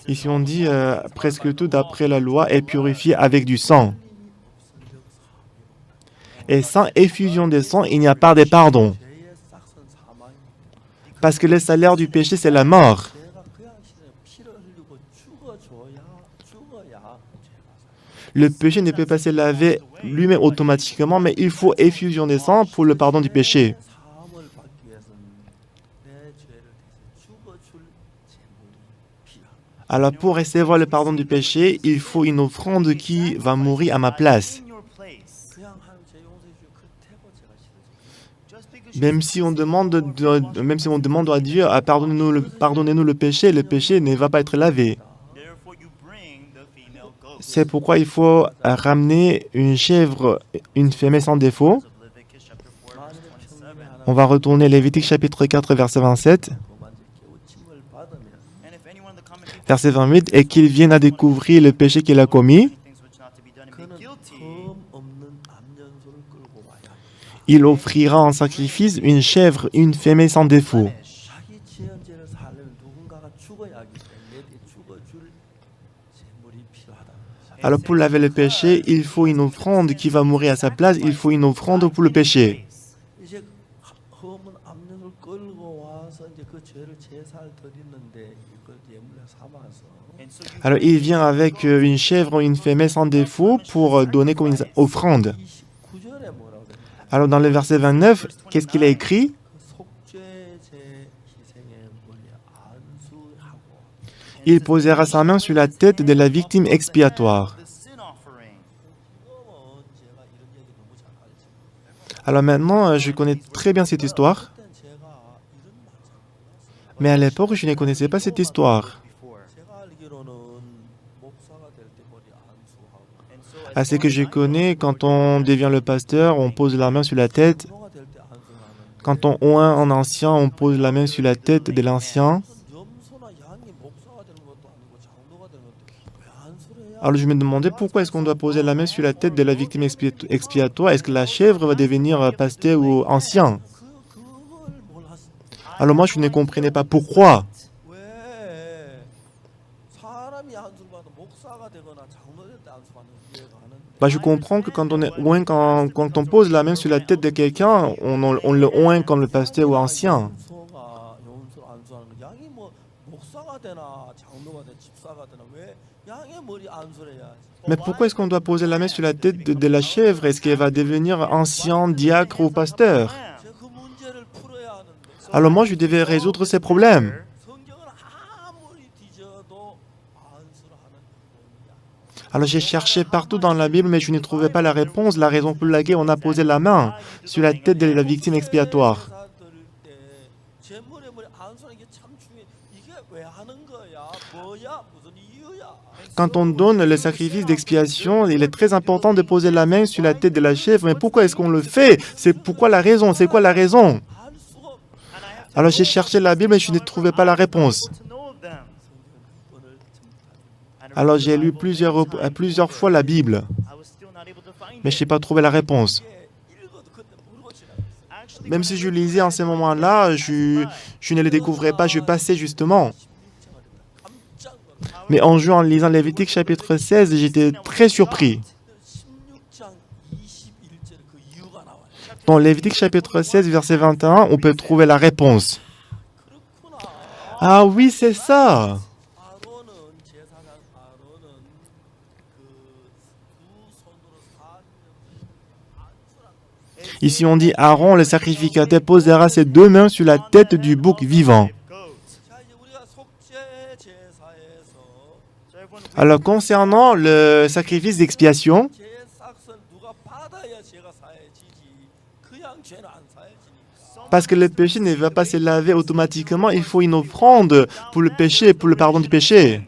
Speaker 1: Ici, on dit presque tout d'après la loi est purifié avec du sang. Et sans effusion de sang, il n'y a pas de pardon. Parce que le salaire du péché, c'est la mort. Le péché ne peut pas se laver lui-même automatiquement, mais il faut effusion de sang pour le pardon du péché. Alors, pour recevoir le pardon du péché, il faut une offrande qui va mourir à ma place. Même si on demande à Dieu, pardonnez-nous le péché ne va pas être lavé. C'est pourquoi il faut ramener une chèvre, une femelle sans défaut. On va retourner Lévitique chapitre 4, verset 27. Verset 28, et qu'il vienne à découvrir le péché qu'il a commis. Il offrira en sacrifice une chèvre, une femelle sans défaut. Alors pour laver le péché, il faut une offrande qui va mourir à sa place, il faut une offrande pour le péché. Alors il vient avec une chèvre, une femelle sans défaut pour donner comme une offrande. Alors dans le verset 29, qu'est-ce qu'il a écrit? Il posera sa main sur la tête de la victime expiatoire. Alors maintenant, je connais très bien cette histoire. Mais à l'époque, je ne connaissais pas cette histoire. À ce que je connais, quand on devient le pasteur, on pose la main sur la tête. Quand on oint un ancien, on pose la main sur la tête de l'ancien. Alors je me demandais pourquoi est-ce qu'on doit poser la main sur la tête de la victime expiatoire? Est-ce que la chèvre va devenir pasteur ou ancien? Alors moi je ne comprenais pas pourquoi. Je comprends que quand on pose la main sur la tête de quelqu'un, on le oint comme le pasteur ou ancien. Mais pourquoi est-ce qu'on doit poser la main sur la tête de la chèvre? Est-ce qu'elle va devenir ancien, diacre ou pasteur? Alors moi, je devais résoudre ces problèmes. Alors j'ai cherché partout dans la Bible, mais je ne trouvais pas la réponse, la raison pour laquelle on a posé la main sur la tête de la victime expiatoire. Quand on donne le sacrifice d'expiation, il est très important de poser la main sur la tête de la chèvre. Mais pourquoi est-ce qu'on le fait? C'est pourquoi la raison? C'est quoi la raison? Alors j'ai cherché la Bible, mais je ne trouvais pas la réponse. Alors j'ai lu plusieurs fois la Bible, mais je n'ai pas trouvé la réponse. Même si je lisais en ce moment-là, je ne le découvrais pas, je passais justement. Mais en lisant Lévitique chapitre 16, j'étais très surpris. Dans Lévitique chapitre 16, verset 21, on peut trouver la réponse. Ah oui, c'est ça! Ici, on dit Aaron, le sacrificateur, posera ses deux mains sur la tête du bouc vivant. Alors, concernant le sacrifice d'expiation, parce que le péché ne va pas se laver automatiquement, il faut une offrande pour le péché, pour le pardon du péché.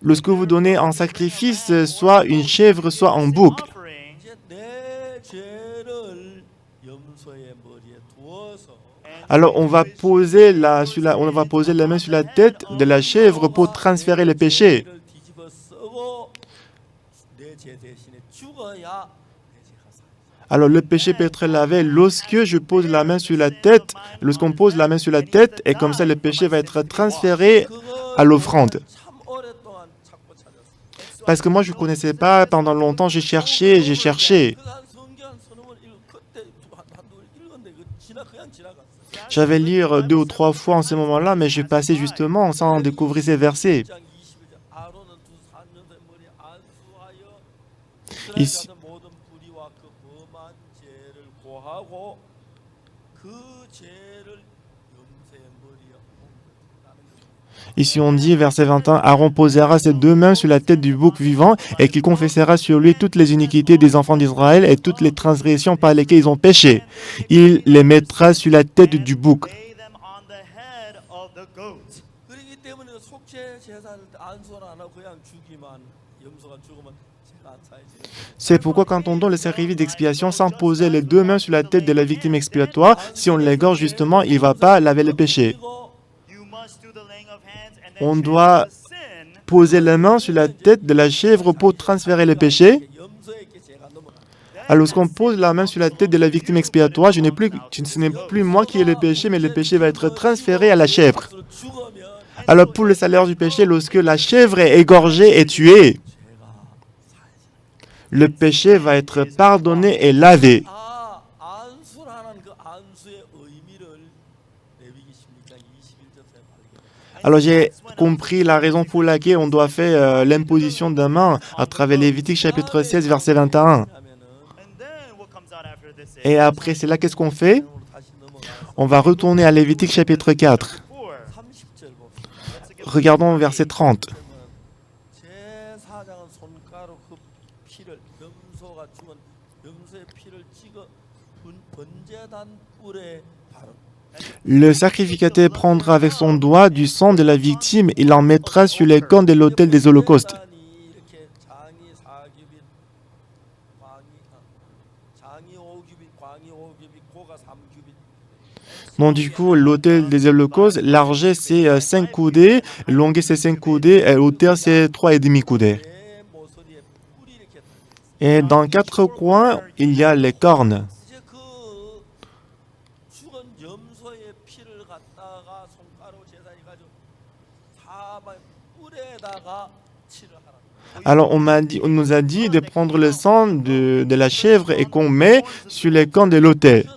Speaker 1: Lorsque vous donnez en sacrifice, soit une chèvre, soit un bouc, alors on va poser la main sur la tête de la chèvre pour transférer le péché. Alors le péché peut être lavé lorsque je pose la main sur la tête, lorsqu'on pose la main sur la tête, et comme ça le péché va être transféré à l'offrande. Parce que moi je ne connaissais pas, pendant longtemps j'ai cherché. J'avais lu 2 ou 3 fois en ce moment-là, mais j'ai passé justement sans découvrir ces versets. Ici on dit, verset 21, Aaron posera ses deux mains sur la tête du bouc vivant et qu'il confessera sur lui toutes les iniquités des enfants d'Israël et toutes les transgressions par lesquelles ils ont péché. Il les mettra sur la tête du bouc. C'est pourquoi quand on donne le sacrifice d'expiation sans poser les deux mains sur la tête de la victime expiatoire, si on l'égorge justement, il ne va pas laver le péché. On doit poser les mains sur la tête de la chèvre pour transférer le péché. Alors, lorsqu'on pose la main sur la tête de la victime expiatoire, ce n'est plus moi qui ai le péché, mais le péché va être transféré à la chèvre. Alors, pour le salaire du péché, lorsque la chèvre est égorgée et tuée, le péché va être pardonné et lavé. Alors j'ai compris la raison pour laquelle on doit faire l'imposition de main à travers Lévitique chapitre 16, verset 21. Et après cela, qu'est-ce qu'on fait? On va retourner à Lévitique chapitre 4. Regardons verset 30. Le sacrificateur prendra avec son doigt du sang de la victime et l'en mettra sur les cornes de l'autel des holocaustes. Donc du coup, l'autel des holocaustes, largeur c'est 5 coudées, longueur c'est 5 coudées, et hauteur c'est 3,5 coudées. Et dans 4 coins, il y a les cornes. Alors on nous a dit de prendre le sang de la chèvre et qu'on met sur les cornes de l'autel.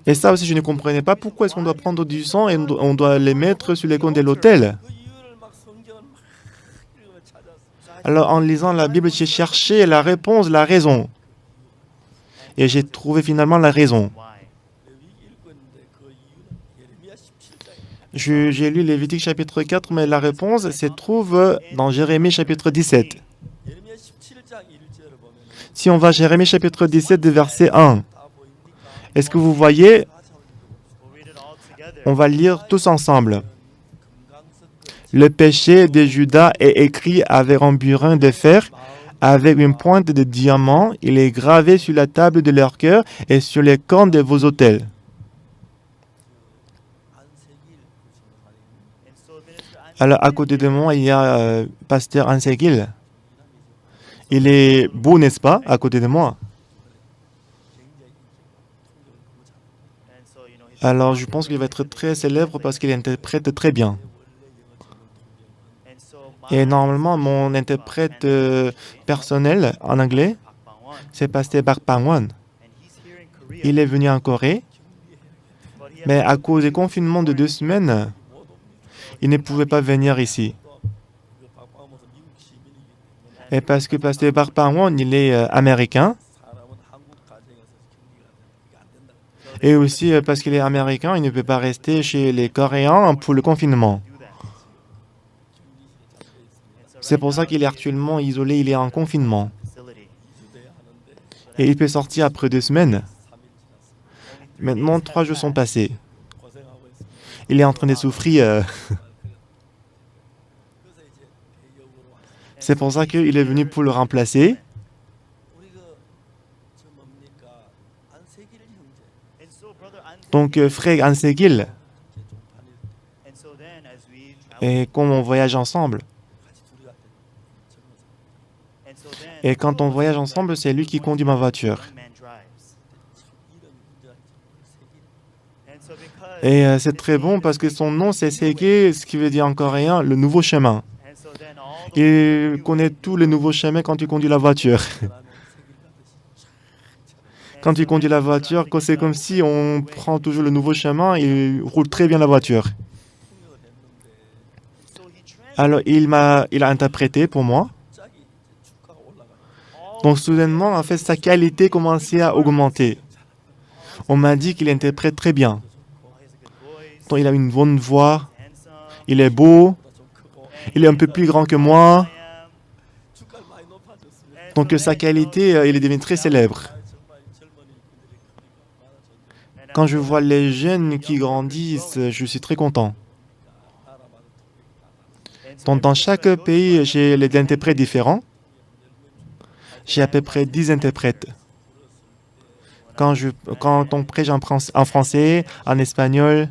Speaker 1: Et ça aussi, je ne comprenais pas pourquoi est-ce qu'on doit prendre du sang et on doit les mettre sur les cornes de l'autel. Alors en lisant la Bible, j'ai cherché la réponse, la raison. Et j'ai trouvé finalement la raison. J'ai lu Lévitique chapitre 4, mais la réponse se trouve dans Jérémie chapitre 17. Si on va à Jérémie chapitre 17, verset 1, est-ce que vous voyez? On va lire tous ensemble. Le péché de Juda est écrit avec un burin de fer, avec une pointe de diamant. Il est gravé sur la table de leur cœur et sur les cornes de vos autels. Alors, à côté de moi, il y a pasteur Ansekil. Il est beau, n'est-ce pas, à côté de moi? Alors, je pense qu'il va être très célèbre parce qu'il interprète très bien. Et normalement, mon interprète personnel en anglais, c'est pasteur Park Pang-won. Il est venu en Corée, mais à cause du confinement de 2 semaines, il ne pouvait pas venir ici. Et parce que Pasteur Park Pan-won, il est américain. Et aussi parce qu'il est américain, il ne peut pas rester chez les Coréens pour le confinement. C'est pour ça qu'il est actuellement isolé, il est en confinement. Et il peut sortir après 2 semaines. Maintenant, 3 jours sont passés. Il est en train de souffrir. C'est pour ça qu'il est venu pour le remplacer. Donc, frère An-segil, et comme on voyage ensemble, et quand on voyage ensemble, c'est lui qui conduit ma voiture. Et c'est très bon parce que son nom, c'est Sege, ce qui veut dire en coréen, le nouveau chemin. Il connaît tous les nouveaux chemins quand tu conduis la voiture. Quand tu conduis la voiture, c'est comme si on prend toujours le nouveau chemin et il roule très bien la voiture. Alors, il a interprété pour moi. Donc, soudainement, en fait, sa qualité commençait à augmenter. On m'a dit qu'il interprète très bien. Donc, il a une bonne voix, il est beau, il est un peu plus grand que moi. Donc, sa qualité, il est devenu très célèbre. Quand je vois les jeunes qui grandissent, je suis très content. Donc, dans chaque pays, j'ai des interprètes différents. J'ai à peu près 10 interprètes. Quand on prêche en français, en espagnol,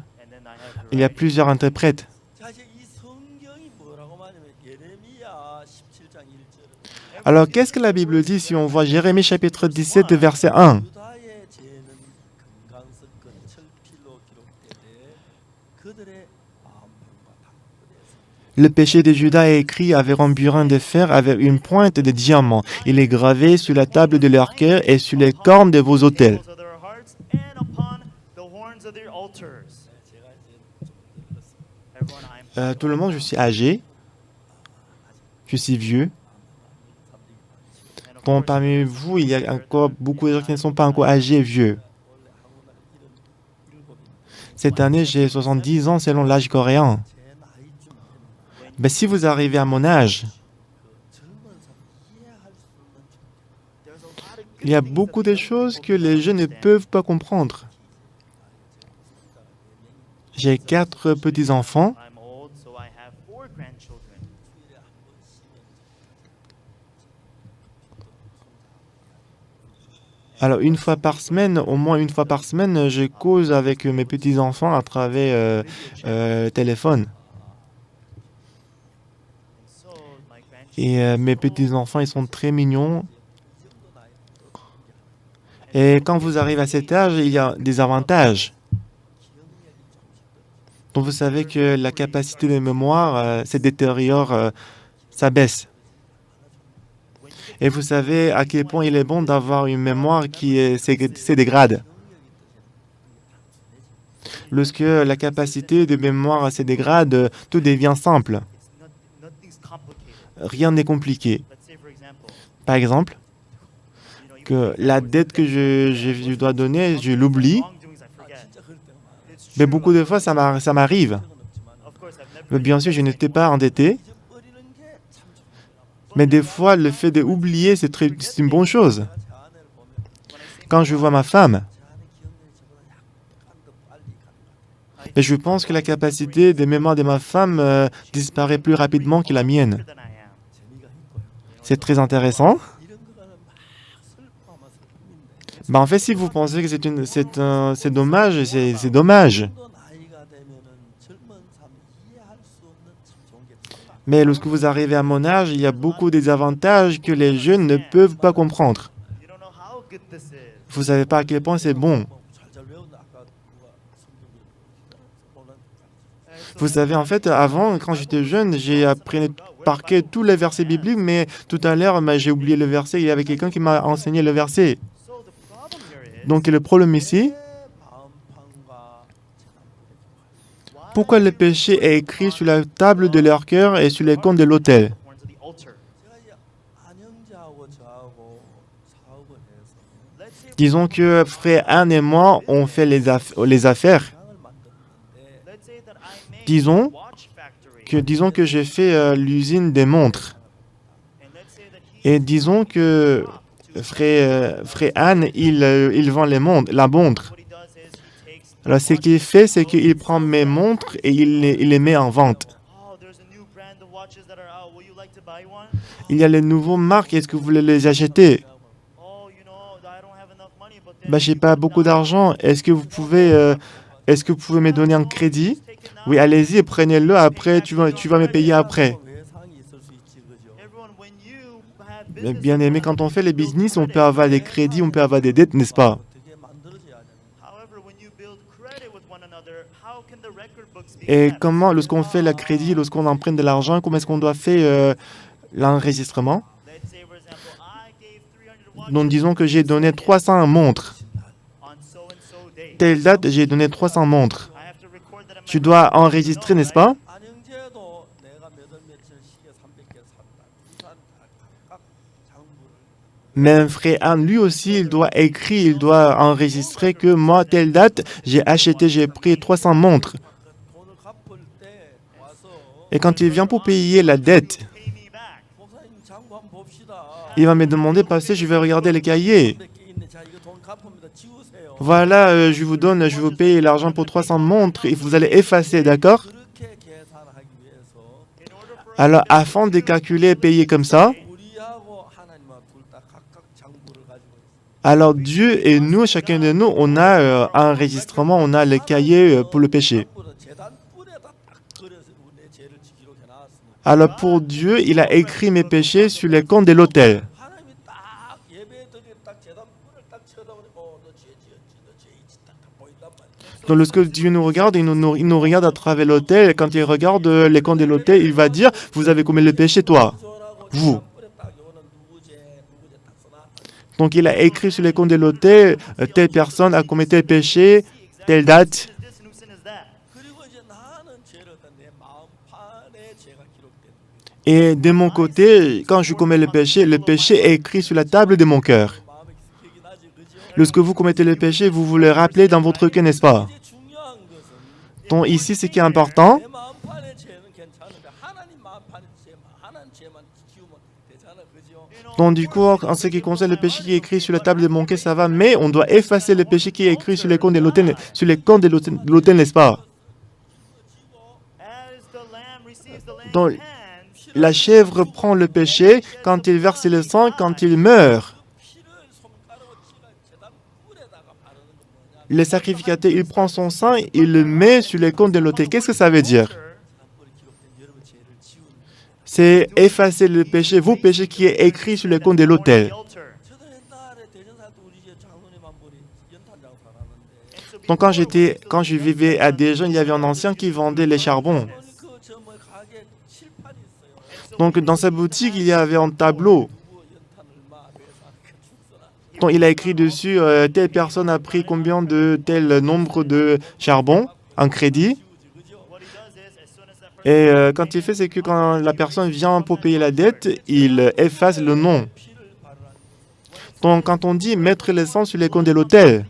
Speaker 1: il y a plusieurs interprètes. Alors, qu'est-ce que la Bible dit si on voit Jérémie chapitre 17, verset 1? Le péché de Juda est écrit avec un burin de fer, avec une pointe de diamant. Il est gravé sur la table de leur cœur et sur les cornes de vos autels. Tout le monde, je suis âgé. Je suis vieux. Donc, parmi vous, il y a encore beaucoup de gens qui ne sont pas encore âgés et vieux. Cette année, j'ai 70 ans selon l'âge coréen. Mais si vous arrivez à mon âge, il y a beaucoup de choses que les jeunes ne peuvent pas comprendre. J'ai 4 petits-enfants. Alors, une fois par semaine, au moins une fois par semaine, je cause avec mes petits-enfants à travers téléphone. Et mes petits-enfants, ils sont très mignons. Et quand vous arrivez à cet âge, il y a des avantages. Donc, vous savez que la capacité de mémoire se détériore, ça baisse. Et vous savez à quel point il est bon d'avoir une mémoire qui se dégrade. Lorsque la capacité de mémoire se dégrade, tout devient simple. Rien n'est compliqué. Par exemple, que la dette que je dois donner, je l'oublie. Mais beaucoup de fois, ça m'arrive. Mais bien sûr, je n'étais pas endetté. Mais des fois, le fait d'oublier, c'est une bonne chose. Quand je vois ma femme, et je pense que la capacité de mémoire de ma femme disparaît plus rapidement que la mienne. C'est très intéressant. En fait, si vous pensez que c'est dommage, c'est dommage. Mais lorsque vous arrivez à mon âge, il y a beaucoup de désavantages que les jeunes ne peuvent pas comprendre. Vous ne savez pas à quel point c'est bon. Vous savez, en fait, avant, quand j'étais jeune, j'ai appris par cœur tous les versets bibliques, mais tout à l'heure, j'ai oublié le verset. Il y avait quelqu'un qui m'a enseigné le verset. Donc, le problème ici, pourquoi le péché est écrit sur la table de leur cœur et sur les cônes de l'autel? Disons que frère Anne et moi, on fait les affaires. Disons que j'ai fait l'usine des montres. Et disons que frère Anne, il vend la montre. Alors, ce qu'il fait, c'est qu'il prend mes montres et il les met en vente. Il y a les nouveaux marques, est-ce que vous voulez les acheter? Je n'ai pas beaucoup d'argent. Est-ce que vous pouvez me donner un crédit? Oui, allez-y, prenez-le. Après, tu vas me payer après. Bien aimé, quand on fait les business, on peut avoir des crédits, on peut avoir des dettes, n'est-ce pas? Et comment, lorsqu'on fait le crédit, lorsqu'on emprunte de l'argent, comment est-ce qu'on doit faire l'enregistrement? Donc, disons que j'ai donné 300 montres. Telle date, j'ai donné 300 montres. Tu dois enregistrer, n'est-ce pas? Même frère Anne, lui aussi, il doit écrire, il doit enregistrer que moi, telle date, j'ai pris 300 montres. Et quand il vient pour payer la dette, il va me demander, pasteur, je vais regarder les cahiers. Voilà, je vous paye l'argent pour 300 montres et vous allez effacer, d'accord? Alors, afin de calculer et payer comme ça, alors Dieu et nous, chacun de nous, on a un enregistrement, on a le cahier pour le péché. Alors pour Dieu, il a écrit mes péchés sur les cônes de l'autel. Donc lorsque Dieu nous regarde, il nous regarde à travers l'autel, et quand il regarde les cônes de l'autel, il va dire, vous avez commis le péché, toi, vous. Donc il a écrit sur les cônes de l'autel, telle personne a commis tel péché, telle date. Et de mon côté, quand je commets le péché est écrit sur la table de mon cœur. Lorsque vous commettez le péché, vous vous le rappelez dans votre cœur, n'est-ce pas? Donc ici, ce qui est important, donc du coup, en ce qui concerne le péché qui est écrit sur la table de mon cœur, ça va, mais on doit effacer le péché qui est écrit sur les cônes de l'autel, n'est-ce pas? Donc, la chèvre prend le péché quand il verse le sang, quand il meurt. Le sacrificateur, il prend son sang, il le met sur les cônes de l'autel. Qu'est-ce que ça veut dire? C'est effacer le péché, vos péchés qui est écrit sur les cônes de l'autel. Donc quand je vivais à Dijon, il y avait un ancien qui vendait les charbons. Donc dans sa boutique, il y avait un tableau. Donc il a écrit dessus, telle personne a pris combien de tel nombre de charbon en crédit. Et quand il fait, c'est que quand la personne vient pour payer la dette, il efface le nom. Donc quand on dit mettre le sang sur les cônes de l'autel,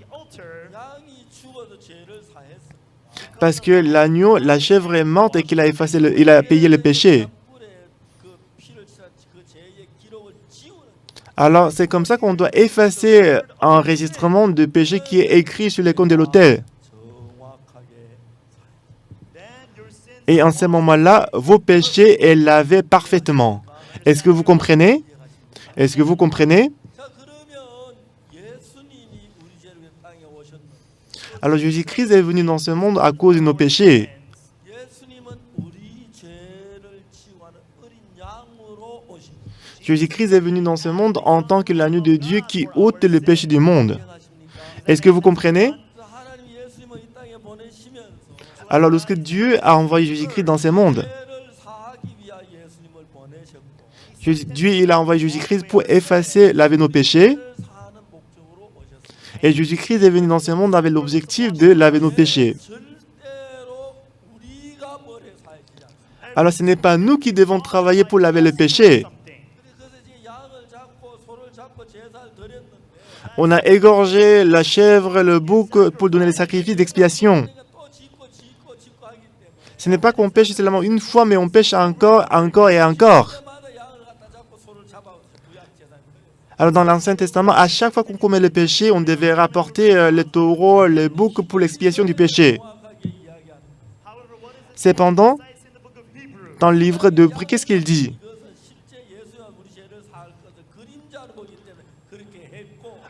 Speaker 1: parce que l'agneau, la chèvre est morte et qu'il a effacé, il a payé le péché. Alors c'est comme ça qu'on doit effacer un enregistrement de péché qui est écrit sur les cônes de l'autel. Et en ce moment-là, vos péchés est lavé parfaitement. Est-ce que vous comprenez? Est-ce que vous comprenez? Alors Jésus-Christ est venu dans ce monde à cause de nos péchés. Jésus-Christ est venu dans ce monde en tant que l'agneau de Dieu qui ôte le péché du monde. Est-ce que vous comprenez? Alors lorsque Dieu a envoyé Jésus-Christ dans ce monde, Dieu il a envoyé Jésus-Christ pour effacer, laver nos péchés. Et Jésus-Christ est venu dans ce monde avec l'objectif de laver nos péchés. Alors ce n'est pas nous qui devons travailler pour laver le péché. On a égorgé la chèvre, le bouc pour donner les sacrifices d'expiation. Ce n'est pas qu'on pêche seulement une fois, mais on pêche encore, encore et encore. Alors dans l'Ancien Testament, à chaque fois qu'on commet le péché, on devait rapporter le taureau, le bouc pour l'expiation du péché. Cependant, dans le livre d'Hébreux, qu'est-ce qu'il dit?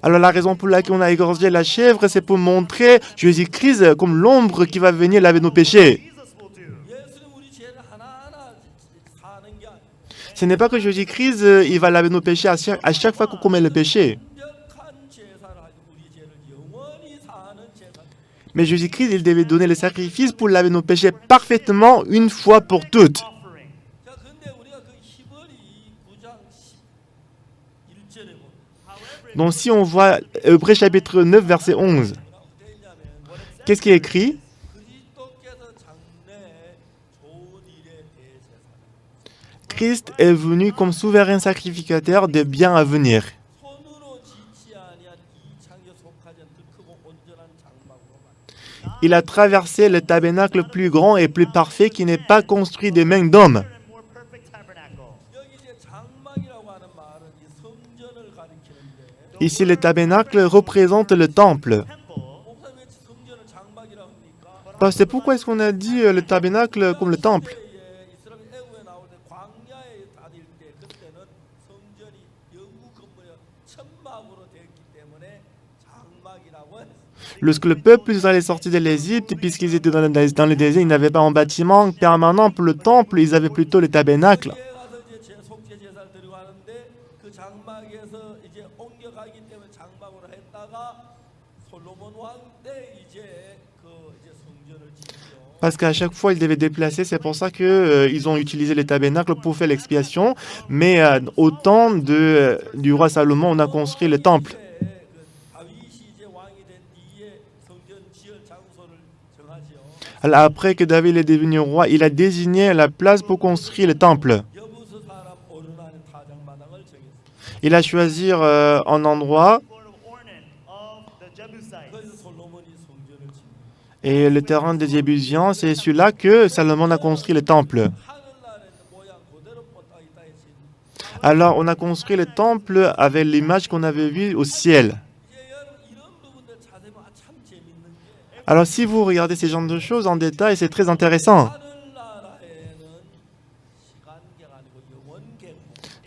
Speaker 1: Alors la raison pour laquelle on a égorgé la chèvre, c'est pour montrer Jésus-Christ comme l'ombre qui va venir laver nos péchés. Ce n'est pas que Jésus-Christ, il va laver nos péchés à chaque fois qu'on commet le péché. Mais Jésus-Christ, il devait donner le sacrifice pour laver nos péchés parfaitement une fois pour toutes. Donc si on voit Hébreux chapitre 9, verset 11, qu'est-ce qui est écrit? Christ est venu comme souverain sacrificateur des biens à venir. Il a traversé le tabernacle plus grand et plus parfait qui n'est pas construit des mains d'hommes. Ici, le tabernacle représente le temple. C'est pourquoi est-ce qu'on a dit le tabernacle comme le temple? Lorsque le peuple allait sortir de l'Égypte, puisqu'ils étaient dans le désert, ils n'avaient pas un bâtiment permanent pour le temple, ils avaient plutôt le tabernacle. Parce qu'à chaque fois, ils devaient déplacer, c'est pour ça qu'ils ont utilisé le tabernacle pour faire l'expiation. Mais au temps du roi Salomon, on a construit le temple. Alors, après que David est devenu roi, il a désigné la place pour construire le temple. Il a choisi un endroit et le terrain des Jébusiens, c'est celui-là que Salomon a construit le temple. Alors, on a construit le temple avec l'image qu'on avait vue au ciel. Alors, si vous regardez ces genres de choses en détail, c'est très intéressant.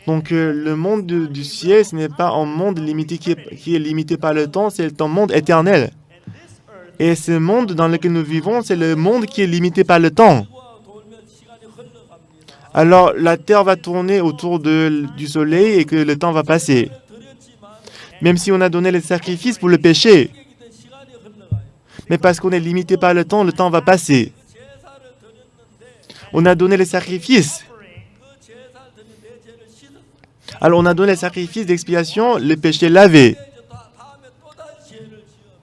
Speaker 1: Donc, le monde du ciel, ce n'est pas un monde limité qui est limité par le temps, c'est un monde éternel. Et ce monde dans lequel nous vivons, c'est le monde qui est limité par le temps. Alors, la terre va tourner autour du soleil et que le temps va passer. Même si on a donné les sacrifices pour le péché. Mais parce qu'on est limité par le temps va passer. On a donné les sacrifices. Alors, on a donné les sacrifices d'expiation, le péché lavé.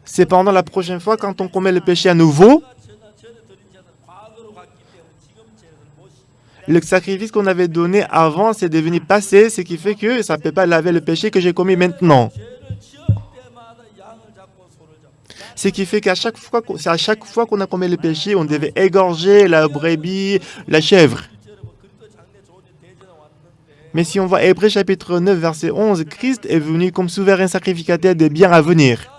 Speaker 1: Cependant, la prochaine fois, quand on commet le péché à nouveau, le sacrifice qu'on avait donné avant, c'est devenu passé, ce qui fait que ça ne peut pas laver le péché que j'ai commis maintenant. Ce qui fait qu'à chaque fois qu'on a commis le péché, on devait égorger la brebis, la chèvre. Mais si on voit Hébreux chapitre 9, verset 11, Christ est venu comme souverain sacrificateur des biens à venir.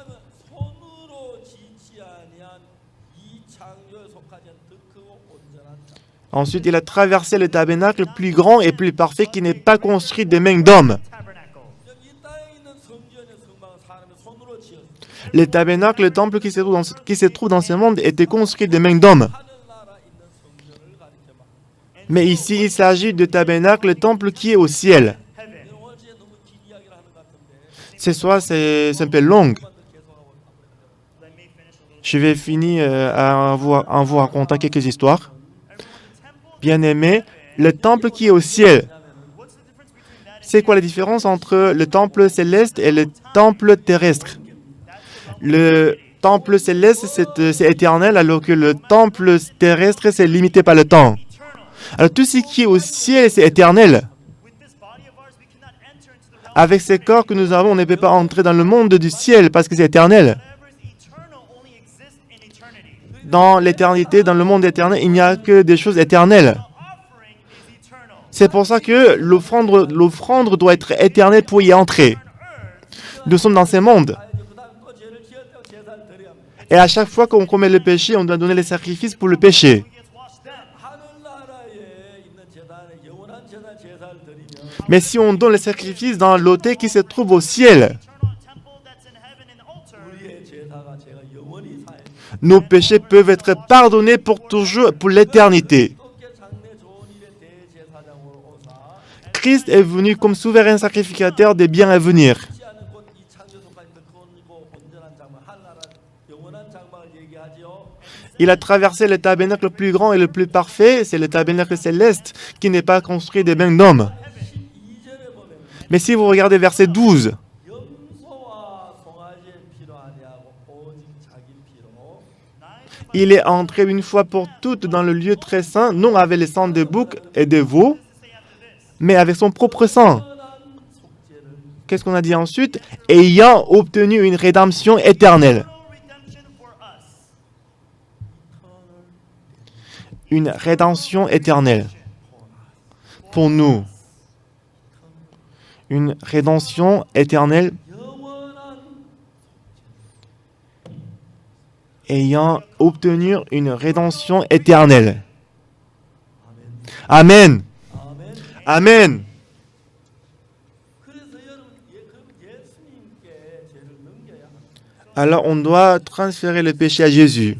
Speaker 1: Ensuite, il a traversé le tabernacle plus grand et plus parfait qui n'est pas construit des mains d'hommes. Le tabernacle, le temple qui se trouve dans ce monde, était construit des mains d'hommes. Mais ici, il s'agit du tabernacle, le temple qui est au ciel. Ce soir, c'est un peu long. Je vais finir en vous racontant quelques histoires. Bien-aimé, le temple qui est au ciel. C'est quoi la différence entre le temple céleste et le temple terrestre? Le temple céleste, c'est éternel, alors que le temple terrestre, c'est limité par le temps. Alors tout ce qui est au ciel, c'est éternel. Avec ces corps que nous avons, on ne peut pas entrer dans le monde du ciel parce que c'est éternel. Dans l'éternité, dans le monde éternel, il n'y a que des choses éternelles. C'est pour ça que l'offrande doit être éternelle pour y entrer. Nous sommes dans ce monde. Et à chaque fois qu'on commet le péché, on doit donner les sacrifices pour le péché. Mais si on donne les sacrifices dans l'autel qui se trouve au ciel, nos péchés peuvent être pardonnés pour toujours, pour l'éternité. Christ est venu comme souverain sacrificateur des biens à venir. Il a traversé le tabernacle le plus grand et le plus parfait, c'est le tabernacle céleste qui n'est pas construit des mains d'hommes. Mais si vous regardez verset 12, il est entré une fois pour toutes dans le lieu très saint, non avec le sang de boucs et de veaux, mais avec son propre sang. Qu'est-ce qu'on a dit ensuite? Ayant obtenu une rédemption éternelle. Une rédemption éternelle pour nous. Une rédemption éternelle ayant obtenu une rédemption éternelle. Amen. Amen. Alors on doit transférer le péché à Jésus.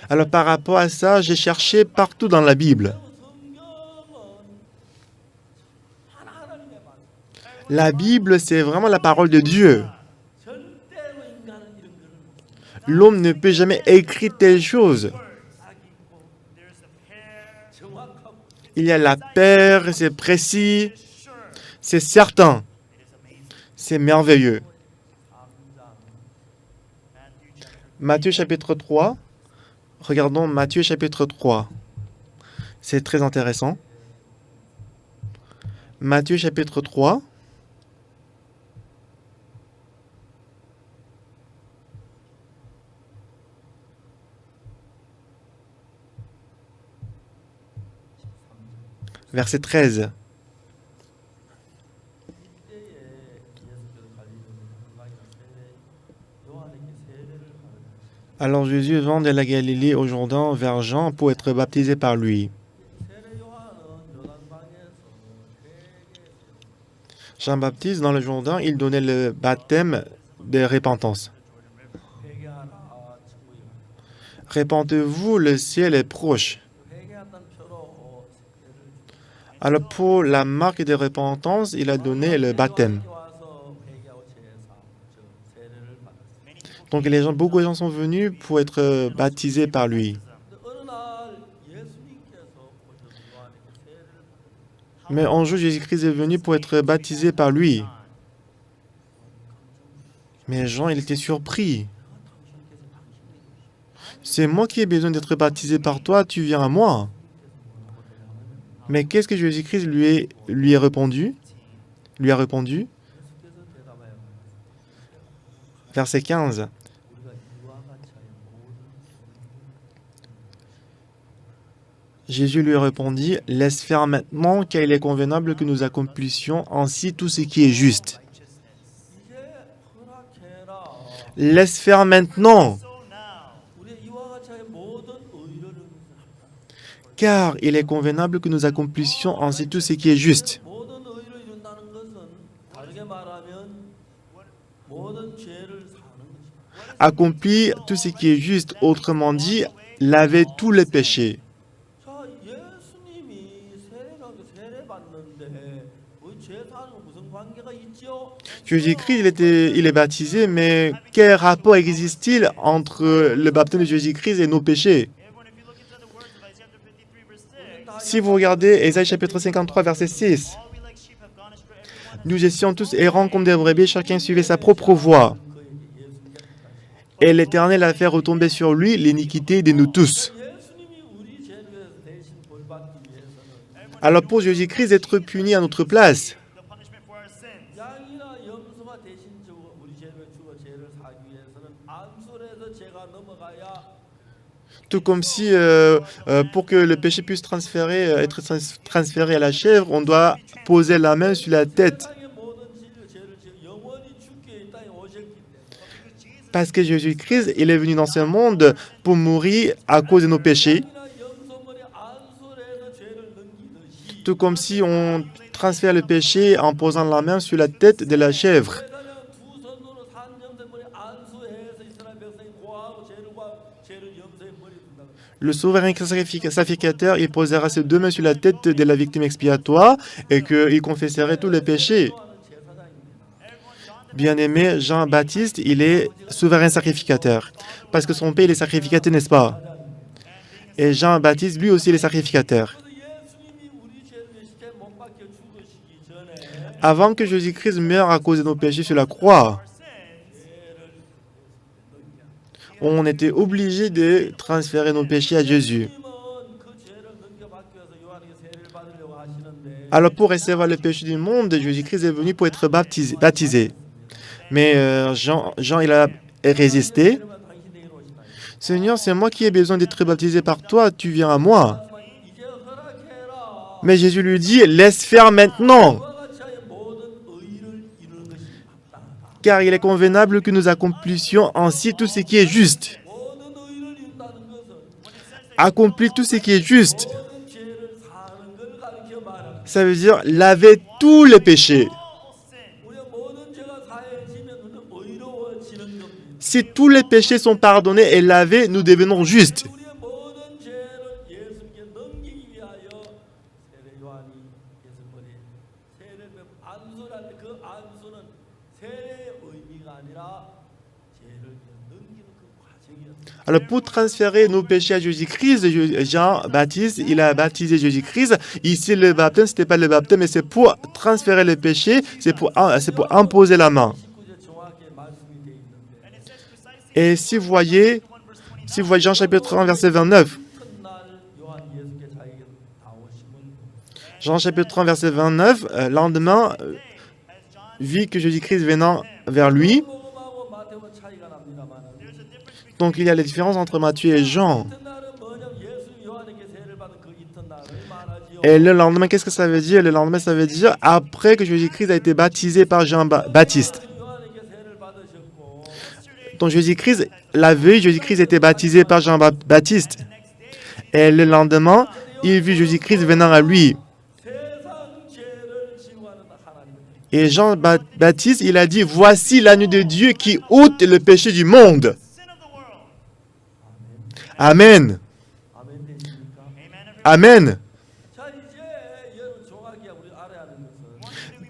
Speaker 1: Alors par rapport à ça, j'ai cherché partout dans la Bible. La Bible, c'est vraiment la parole de Dieu. L'homme ne peut jamais écrire telle chose. Il y a la paire, c'est précis, c'est certain, c'est merveilleux. Matthieu chapitre 3. Regardons Matthieu chapitre 3. C'est très intéressant. Matthieu chapitre 3. Verset 13. Alors Jésus vint de la Galilée au Jourdain vers Jean pour être baptisé par lui. Jean-Baptiste, dans le Jourdain, il donnait le baptême de repentance. Répentez-vous, le ciel est proche. Alors pour la marque de repentance, il a donné le baptême. Donc beaucoup de gens sont venus pour être baptisés par lui. Mais un jour, Jésus-Christ est venu pour être baptisé par lui. Mais Jean, il était surpris. C'est moi qui ai besoin d'être baptisé par toi, tu viens à moi. Mais qu'est-ce que Jésus-Christ lui a répondu? Verset 15. Jésus lui répondit, « Laisse faire maintenant, car il est convenable que nous accomplissions ainsi tout ce qui est juste. » Laisse faire maintenant, car il est convenable que nous accomplissions ainsi tout ce qui est juste. Accomplir tout ce qui est juste, autrement dit, laver tous les péchés. Jésus-Christ, il est baptisé, mais quel rapport existe-t-il entre le baptême de Jésus-Christ et nos péchés? Si vous regardez Ésaïe chapitre 53, verset 6, « Nous étions tous errants comme des brebis, chacun suivait sa propre voie. Et l'Éternel a fait retomber sur lui l'iniquité de nous tous. Alors pour Jésus-Christ d'être puni à notre place, tout comme si pour que le péché puisse être transféré à la chèvre, on doit poser la main sur la tête. Parce que Jésus-Christ, il est venu dans ce monde pour mourir à cause de nos péchés. Tout comme si on transfère le péché en posant la main sur la tête de la chèvre. Le souverain sacrificateur, il posera ses deux mains sur la tête de la victime expiatoire et qu'il confesserait tous les péchés. Bien-aimé, Jean-Baptiste, il est souverain sacrificateur. Parce que son père, il est sacrificateur, n'est-ce pas? Et Jean-Baptiste, lui aussi, il est sacrificateur. Avant que Jésus-Christ meure à cause de nos péchés sur la croix, on était obligé de transférer nos péchés à Jésus. Alors pour recevoir le péché du monde, Jésus-Christ est venu pour être baptisé. Mais Jean, il a résisté. Seigneur, c'est moi qui ai besoin d'être baptisé par toi, tu viens à moi. Mais Jésus lui dit, laisse faire maintenant. Car il est convenable que nous accomplissions ainsi tout ce qui est juste. Accomplir tout ce qui est juste. Ça veut dire laver tous les péchés. Si tous les péchés sont pardonnés et lavés, nous devenons justes. Alors pour transférer nos péchés à Jésus-Christ, Jean-Baptiste, il a baptisé Jésus-Christ. Ici, le baptême, ce n'était pas le baptême, mais c'est pour transférer le péché, c'est pour imposer la main. Et si vous voyez Jean chapitre 1, verset 29, Jean chapitre 1, verset 29, lendemain, vit que Jésus-Christ venant vers lui. Donc il y a les différences entre Matthieu et Jean. Et le lendemain, qu'est-ce que ça veut dire? Le lendemain, ça veut dire après que Jésus-Christ a été baptisé par Jean-Baptiste. Donc Jésus-Christ, la veille, Jésus-Christ a été baptisé par Jean-Baptiste. Et le lendemain, il vit Jésus-Christ venant à lui. Et Jean-Baptiste, il a dit, voici l'agneau de Dieu qui ôte le péché du monde. Amen. Amen.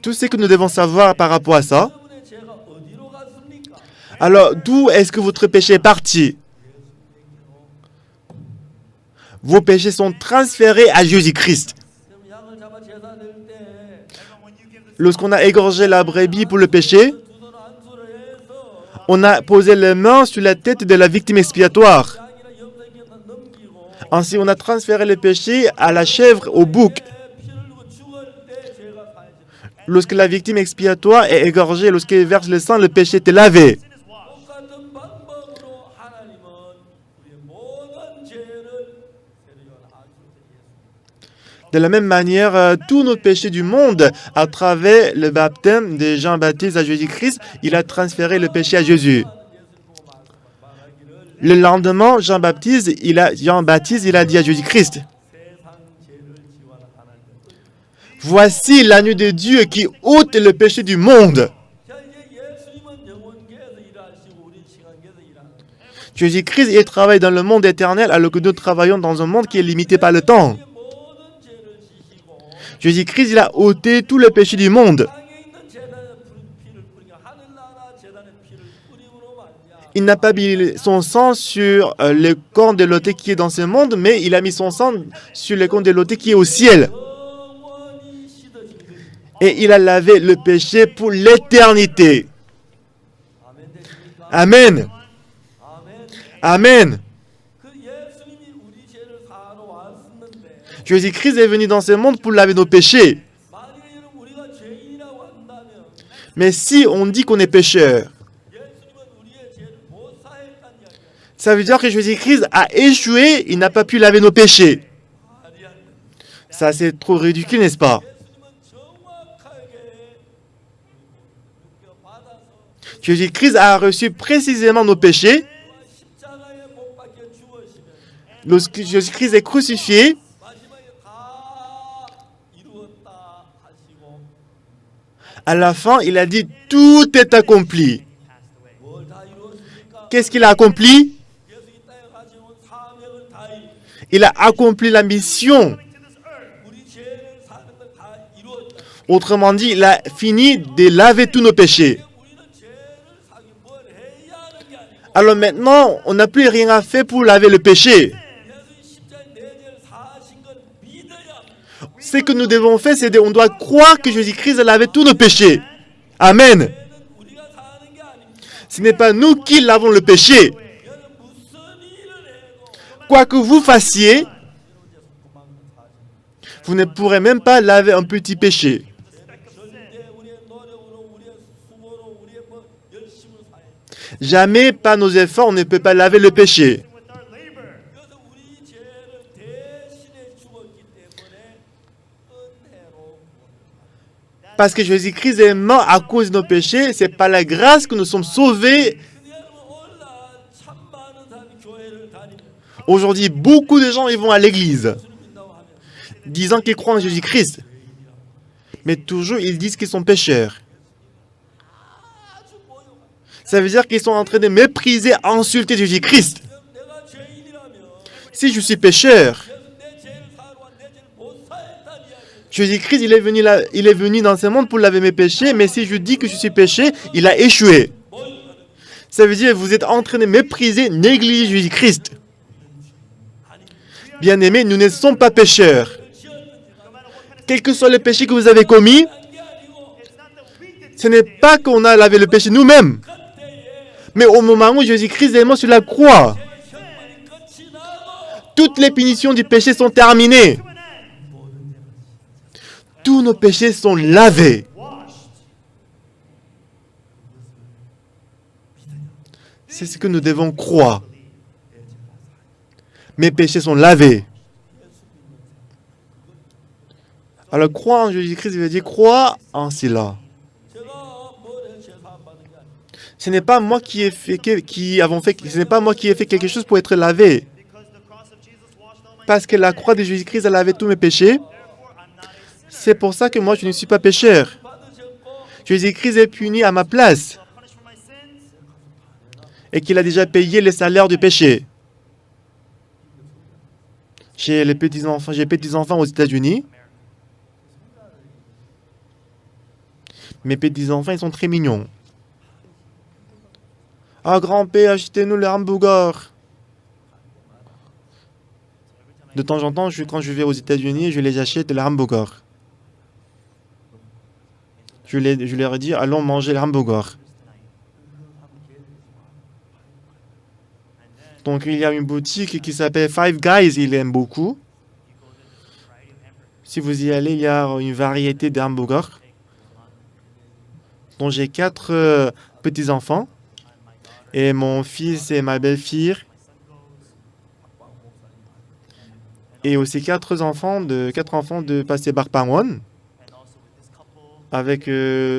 Speaker 1: Tout ce que nous devons savoir par rapport à ça. Alors, d'où est-ce que votre péché est parti? Vos péchés sont transférés à Jésus-Christ. Lorsqu'on a égorgé la brebis pour le péché, on a posé les mains sur la tête de la victime expiatoire. Ainsi, on a transféré le péché à la chèvre, au bouc. Lorsque la victime expiatoire est égorgée, lorsqu'elle verse le sang, le péché est lavé. De la même manière, tous nos péchés du monde, à travers le baptême de Jean-Baptiste à Jésus-Christ, il a transféré le péché à Jésus. Le lendemain, Jean-Baptiste, il a dit à Jésus-Christ, voici l'agneau de Dieu qui ôte le péché du monde. Jésus-Christ, il travaille dans le monde éternel alors que nous travaillons dans un monde qui est limité par le temps. Jésus-Christ, il a ôté tous les péchés du monde. Il n'a pas mis son sang sur le corps de l'autel qui est dans ce monde, mais il a mis son sang sur le corps de l'autel qui est au ciel. Et il a lavé le péché pour l'éternité. Amen. Amen. Jésus-Christ est venu dans ce monde pour laver nos péchés. Mais si on dit qu'on est pécheur, ça veut dire que Jésus-Christ a échoué, il n'a pas pu laver nos péchés. Ça, c'est trop ridicule, n'est-ce pas? Jésus-Christ a reçu précisément nos péchés. Lorsque Jésus-Christ est crucifié, à la fin, il a dit « Tout est accompli ». Qu'est-ce qu'il a accompli? Il a accompli la mission. Autrement dit, il a fini de laver tous nos péchés. Alors maintenant, on n'a plus rien à faire pour laver le péché. Ce que nous devons faire, c'est qu'on doit croire que Jésus-Christ a lavé tous nos péchés. Amen. Ce n'est pas nous qui lavons le péché. Quoi que vous fassiez, vous ne pourrez même pas laver un petit péché. Jamais, par nos efforts, on ne peut pas laver le péché. Parce que Jésus-Christ est mort à cause de nos péchés, c'est par la grâce que nous sommes sauvés. Aujourd'hui, beaucoup de gens ils vont à l'église, disant qu'ils croient en Jésus-Christ. Mais toujours, ils disent qu'ils sont pécheurs. Ça veut dire qu'ils sont en train de mépriser, insulter Jésus-Christ. Si je suis pécheur, Jésus-Christ, il est venu dans ce monde pour laver mes péchés, mais si je dis que je suis péché, il a échoué. Ça veut dire que vous êtes en train de mépriser, négliger Jésus-Christ. Bien-aimés, nous ne sommes pas pécheurs. Quel que soit le péché que vous avez commis, ce n'est pas qu'on a lavé le péché nous-mêmes. Mais au moment où Jésus-Christ est mort sur la croix, toutes les punitions du péché sont terminées. Tous nos péchés sont lavés. C'est ce que nous devons croire. Mes péchés sont lavés. Alors, croire en Jésus-Christ veut dire croire en cela. Ce n'est pas moi qui ai fait quelque chose pour être lavé. Parce que la croix de Jésus-Christ a lavé tous mes péchés. C'est pour ça que moi, je ne suis pas pécheur. Jésus-Christ est puni à ma place. Et qu'il a déjà payé le salaire du péché. J'ai petits-enfants aux États-Unis. Mes petits-enfants, ils sont très mignons. Ah, grand-père, achetez-nous le hamburger. De temps en temps, quand je vais aux États-Unis, je les achète le hamburger. Je leur dis, allons manger le hamburger. Donc, il y a une boutique qui s'appelle Five Guys, il aime beaucoup. Si vous y allez, il y a une variété de hamburgers. Donc, j'ai 4 petits-enfants. Et mon fils et ma belle-fille. Et aussi 4 enfants de Pasteur Barpangwon. Avec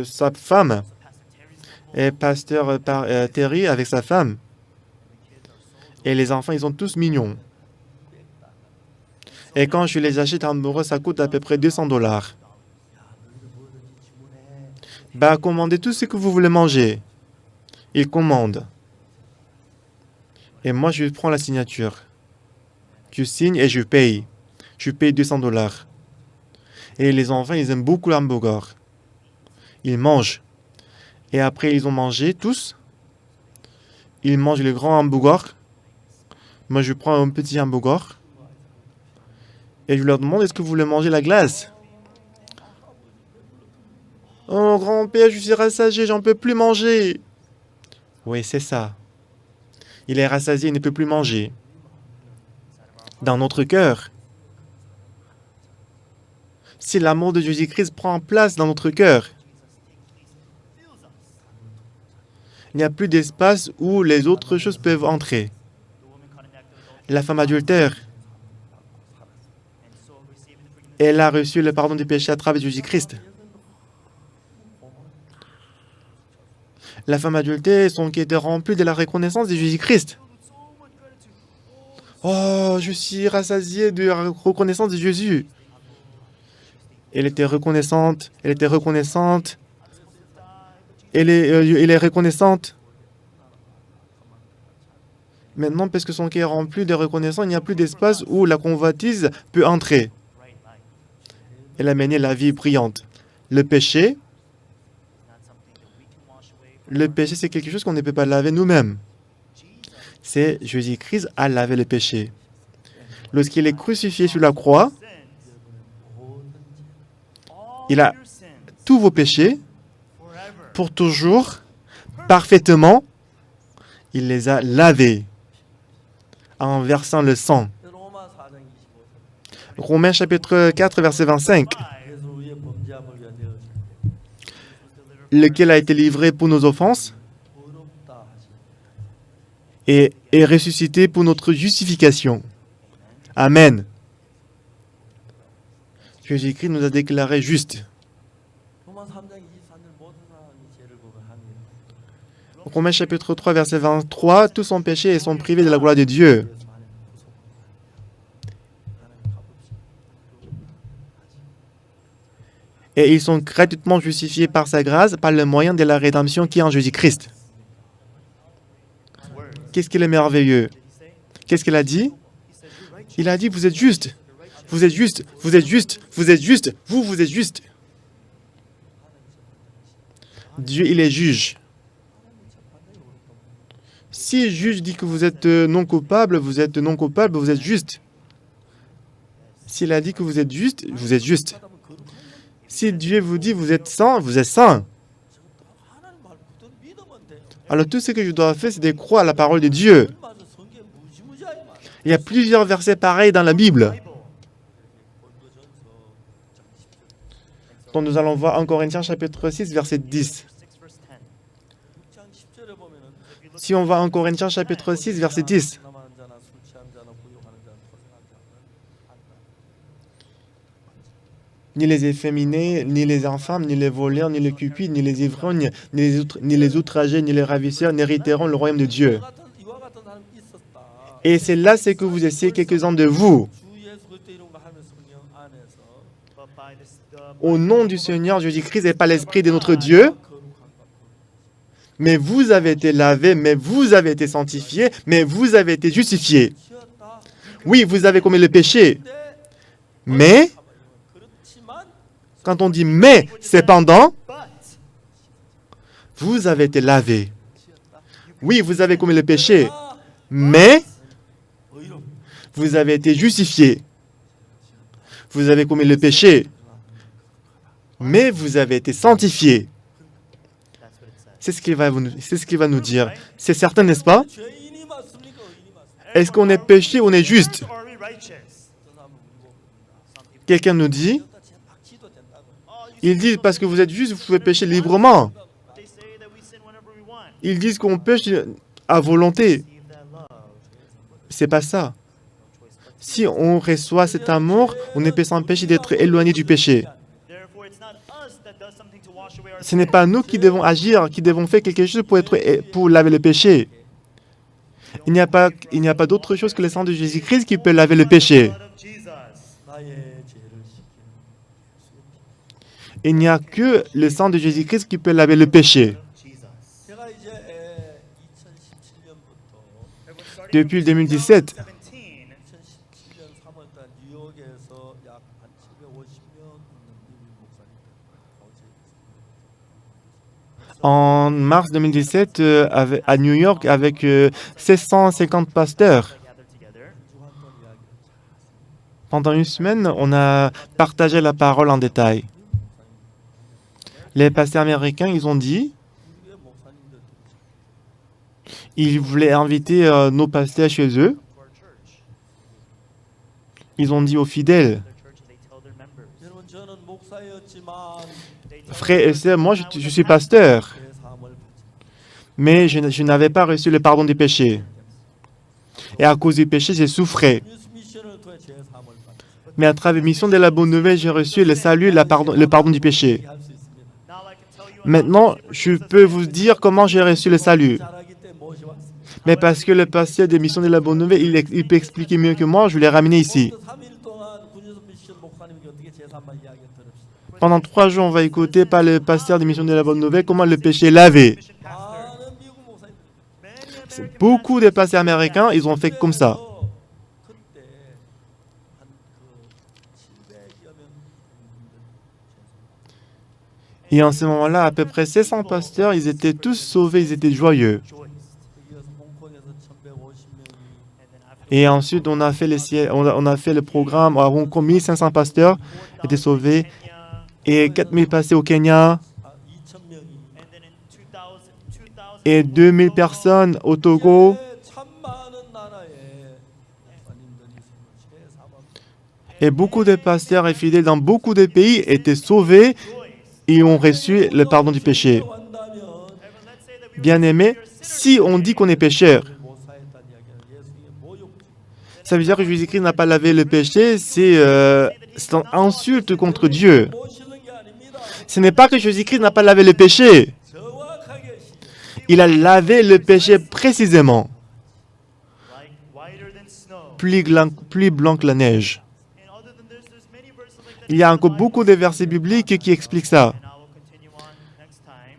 Speaker 1: sa femme. Et Pasteur Terry avec sa femme. Et les enfants, ils sont tous mignons. Et quand je les achète en hamburger, ça coûte à peu près $200. Bah, commandez tout ce que vous voulez manger. Ils commandent. Et moi, je prends la signature. Je signe et je paye. Je paye $200. Et les enfants, ils aiment beaucoup l'hamburger. Ils mangent. Et après, ils ont mangé tous. Ils mangent le grand hamburger. Moi, je prends un petit hamburger. Et je leur demande, est-ce que vous voulez manger la glace? Oh, grand-père, je suis rassasié, j'en peux plus manger. Oui, c'est ça. Il est rassasié, il ne peut plus manger. Dans notre cœur, si l'amour de Jésus-Christ prend place dans notre cœur, il n'y a plus d'espace où les autres choses peuvent entrer. La femme adultère, elle a reçu le pardon du péché à travers Jésus-Christ. La femme adultère, son cœur était rempli de la reconnaissance de Jésus-Christ. Oh, je suis rassasié de la reconnaissance de Jésus. Elle était reconnaissante, elle était reconnaissante. Elle est reconnaissante. Maintenant, parce que son cœur est rempli de reconnaissance, il n'y a plus d'espace où la convoitise peut entrer. Elle a mené la vie brillante. Le péché, c'est quelque chose qu'on ne peut pas laver nous-mêmes. C'est Jésus-Christ a lavé le péché. Lorsqu'il est crucifié sur la croix, il a tous vos péchés pour toujours, parfaitement, il les a lavés en versant le sang. Romains chapitre 4, verset 25. Lequel a été livré pour nos offenses et est ressuscité pour notre justification. Amen. Jésus-Christ nous a déclarés justes. Romains chapitre 3, verset 23, tous sont péchés et sont privés de la gloire de Dieu. Et ils sont gratuitement justifiés par sa grâce, par le moyen de la rédemption qui est en Jésus-Christ. Qu'est-ce qu'il est merveilleux? Qu'est-ce qu'il a dit? Il a dit, vous êtes juste. Vous êtes juste, vous êtes juste, vous êtes juste, vous êtes juste. Dieu, il est juge. Si le juge dit que vous êtes non coupable, vous êtes non coupable, vous êtes juste. S'il a dit que vous êtes juste, vous êtes juste. Si Dieu vous dit vous êtes saint, vous êtes saint. Alors tout ce que je dois faire, c'est de croire à la parole de Dieu. Il y a plusieurs versets pareils dans la Bible. Donc nous allons voir en Corinthiens chapitre 6, verset 10. Si on va en Corinthiens chapitre 6, verset 10. Ni les efféminés, ni les infâmes, ni les voleurs, ni les cupides, ni les ivrognes, ni les outragés, ni les ravisseurs n'hériteront le royaume de Dieu. Et c'est là ce que vous essayez quelques-uns de vous. Au nom du Seigneur Jésus-Christ et par l'Esprit de notre Dieu, mais vous avez été lavés, mais vous avez été sanctifiés, mais vous avez été justifiés. Oui, vous avez commis le péché. Mais, quand on dit mais, cependant, vous avez été lavés. Oui, vous avez commis le péché. Mais, vous avez été justifiés. Vous avez commis le péché. Mais vous avez été sanctifiés. C'est ce qu'il va nous dire. C'est certain, n'est-ce pas? Est-ce qu'on est péché ou on est juste? Quelqu'un nous dit, ils disent parce que vous êtes juste, vous pouvez pécher librement. Ils disent qu'on pêche à volonté. C'est pas ça. Si on reçoit cet amour, on ne peut s'empêcher d'être éloigné du péché. Ce n'est pas nous qui devons agir, qui devons faire quelque chose pour laver le péché. Il n'y a pas d'autre chose que le sang de Jésus-Christ qui peut laver le péché. Il n'y a que le sang de Jésus-Christ qui peut laver le péché. Depuis 2017, en mars 2017, à New York, avec 750 pasteurs, pendant une semaine, on a partagé la parole en détail. Les pasteurs américains, ils ont dit, Ils voulaient inviter nos pasteurs chez eux. Ils ont dit aux fidèles, frères et sœurs, moi je suis pasteur, mais je n'avais pas reçu le pardon des péchés. Et à cause du péché, j'ai souffert. Mais à travers la mission de la bonne nouvelle, j'ai reçu le salut, le pardon du péché. Maintenant, je peux vous dire comment j'ai reçu le salut. Mais parce que le pasteur des missions de la bonne nouvelle, il peut expliquer mieux que moi, je l'ai ramené ici. Pendant 3 jours, on va écouter par le pasteur des missions de la bonne nouvelle comment le péché est lavé. Beaucoup de pasteurs américains, ils ont fait comme ça. Et en ce moment-là, à peu près 700 pasteurs, ils étaient tous sauvés, ils étaient joyeux. Et ensuite, on a fait le programme à Hong Kong, 1500 pasteurs étaient sauvés et 4000 pasteurs au Kenya et 2000 personnes au Togo. Et beaucoup de pasteurs et fidèles dans beaucoup de pays étaient sauvés et ont reçu le pardon du péché. Bien-aimés, si on dit qu'on est pécheur, ça veut dire que Jésus-Christ n'a pas lavé le péché, c'est une insulte contre Dieu. Ce n'est pas que Jésus-Christ n'a pas lavé le péché. Il a lavé le péché précisément. Plus blanc que la neige. Il y a encore beaucoup de versets bibliques qui expliquent ça.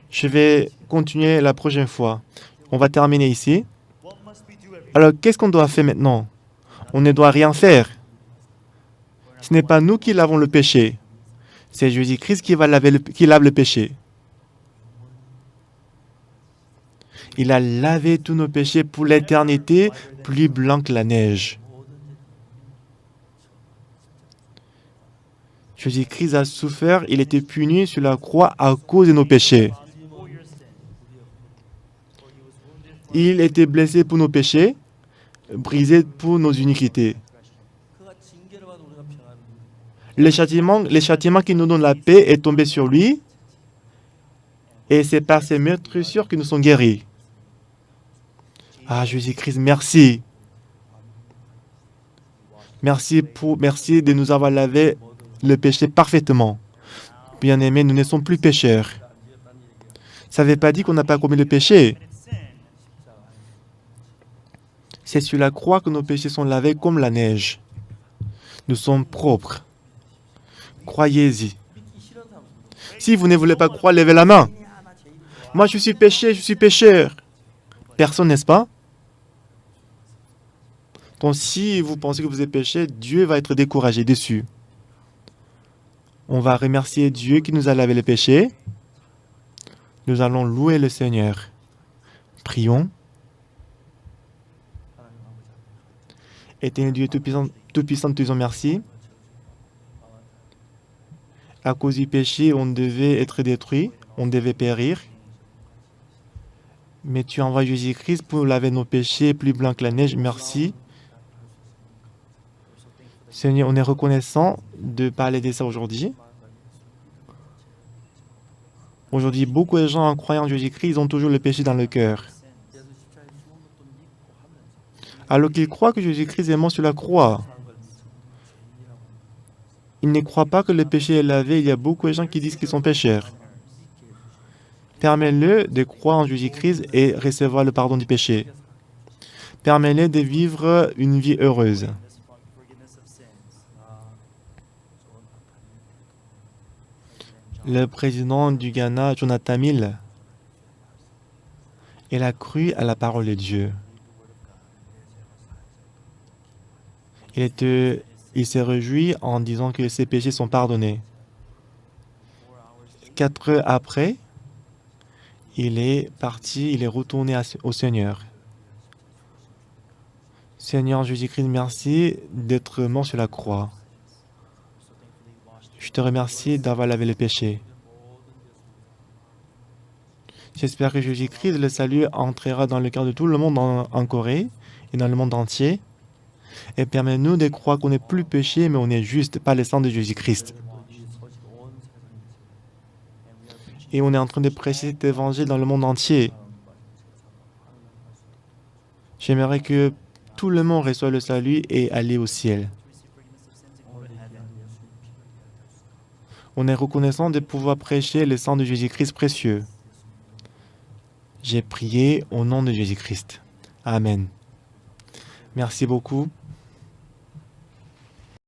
Speaker 1: Je vais continuer la prochaine fois. On va terminer ici. Alors, qu'est-ce qu'on doit faire maintenant? On ne doit rien faire. Ce n'est pas nous qui lavons le péché. C'est Jésus-Christ qui lave le péché. Il a lavé tous nos péchés pour l'éternité, plus blanc que la neige. Jésus-Christ a souffert, il était puni sur la croix à cause de nos péchés. Il était blessé pour nos péchés, brisé pour nos iniquités. Le châtiment qui nous donne la paix est tombé sur lui, et c'est par ses meurtrissures que nous sommes guéris. Ah, Jésus-Christ, merci. Merci de nous avoir lavé le péché parfaitement. Bien-aimés, nous ne sommes plus pécheurs. Ça ne veut pas dire qu'on n'a pas commis le péché. C'est sur la croix que nos péchés sont lavés comme la neige. Nous sommes propres. Croyez-y. Si vous ne voulez pas croire, levez la main. Moi, je suis pécheur. Personne, n'est-ce pas? Donc, si vous pensez que vous êtes péché, Dieu va être découragé, déçu. On va remercier Dieu qui nous a lavé le péché. Nous allons louer le Seigneur. Prions. Éternel Dieu Tout-Puissant, nous te disons merci. À cause du péché, on devait être détruit, on devait périr. Mais tu envoies Jésus-Christ pour laver nos péchés plus blancs que la neige. Merci. Seigneur, on est reconnaissant de parler de ça aujourd'hui. Aujourd'hui, beaucoup de gens en croyant en Jésus-Christ, ils ont toujours le péché dans le cœur. Alors qu'ils croient que Jésus-Christ est mort sur la croix. Ils ne croient pas que le péché est lavé. Il y a beaucoup de gens qui disent qu'ils sont pécheurs. Permets-le de croire en Jésus-Christ et recevoir le pardon du péché. Permets-le de vivre une vie heureuse. Le président du Ghana, Jonathan Mill, il a cru à la parole de Dieu. Il s'est réjoui en disant que ses péchés sont pardonnés. 4 heures après, il est parti, il est retourné au Seigneur. Seigneur Jésus-Christ, merci d'être mort sur la croix. Je te remercie d'avoir lavé le péché. J'espère que Jésus-Christ, le salut, entrera dans le cœur de tout le monde en Corée et dans le monde entier. Et permet-nous de croire qu'on n'est plus péché, mais on est juste par le sang de Jésus-Christ. Et on est en train de prêcher cet évangile dans le monde entier. J'aimerais que tout le monde reçoive le salut et aille au ciel. On est reconnaissant de pouvoir prêcher le sang de Jésus-Christ précieux. J'ai prié au nom de Jésus-Christ. Amen. Merci beaucoup.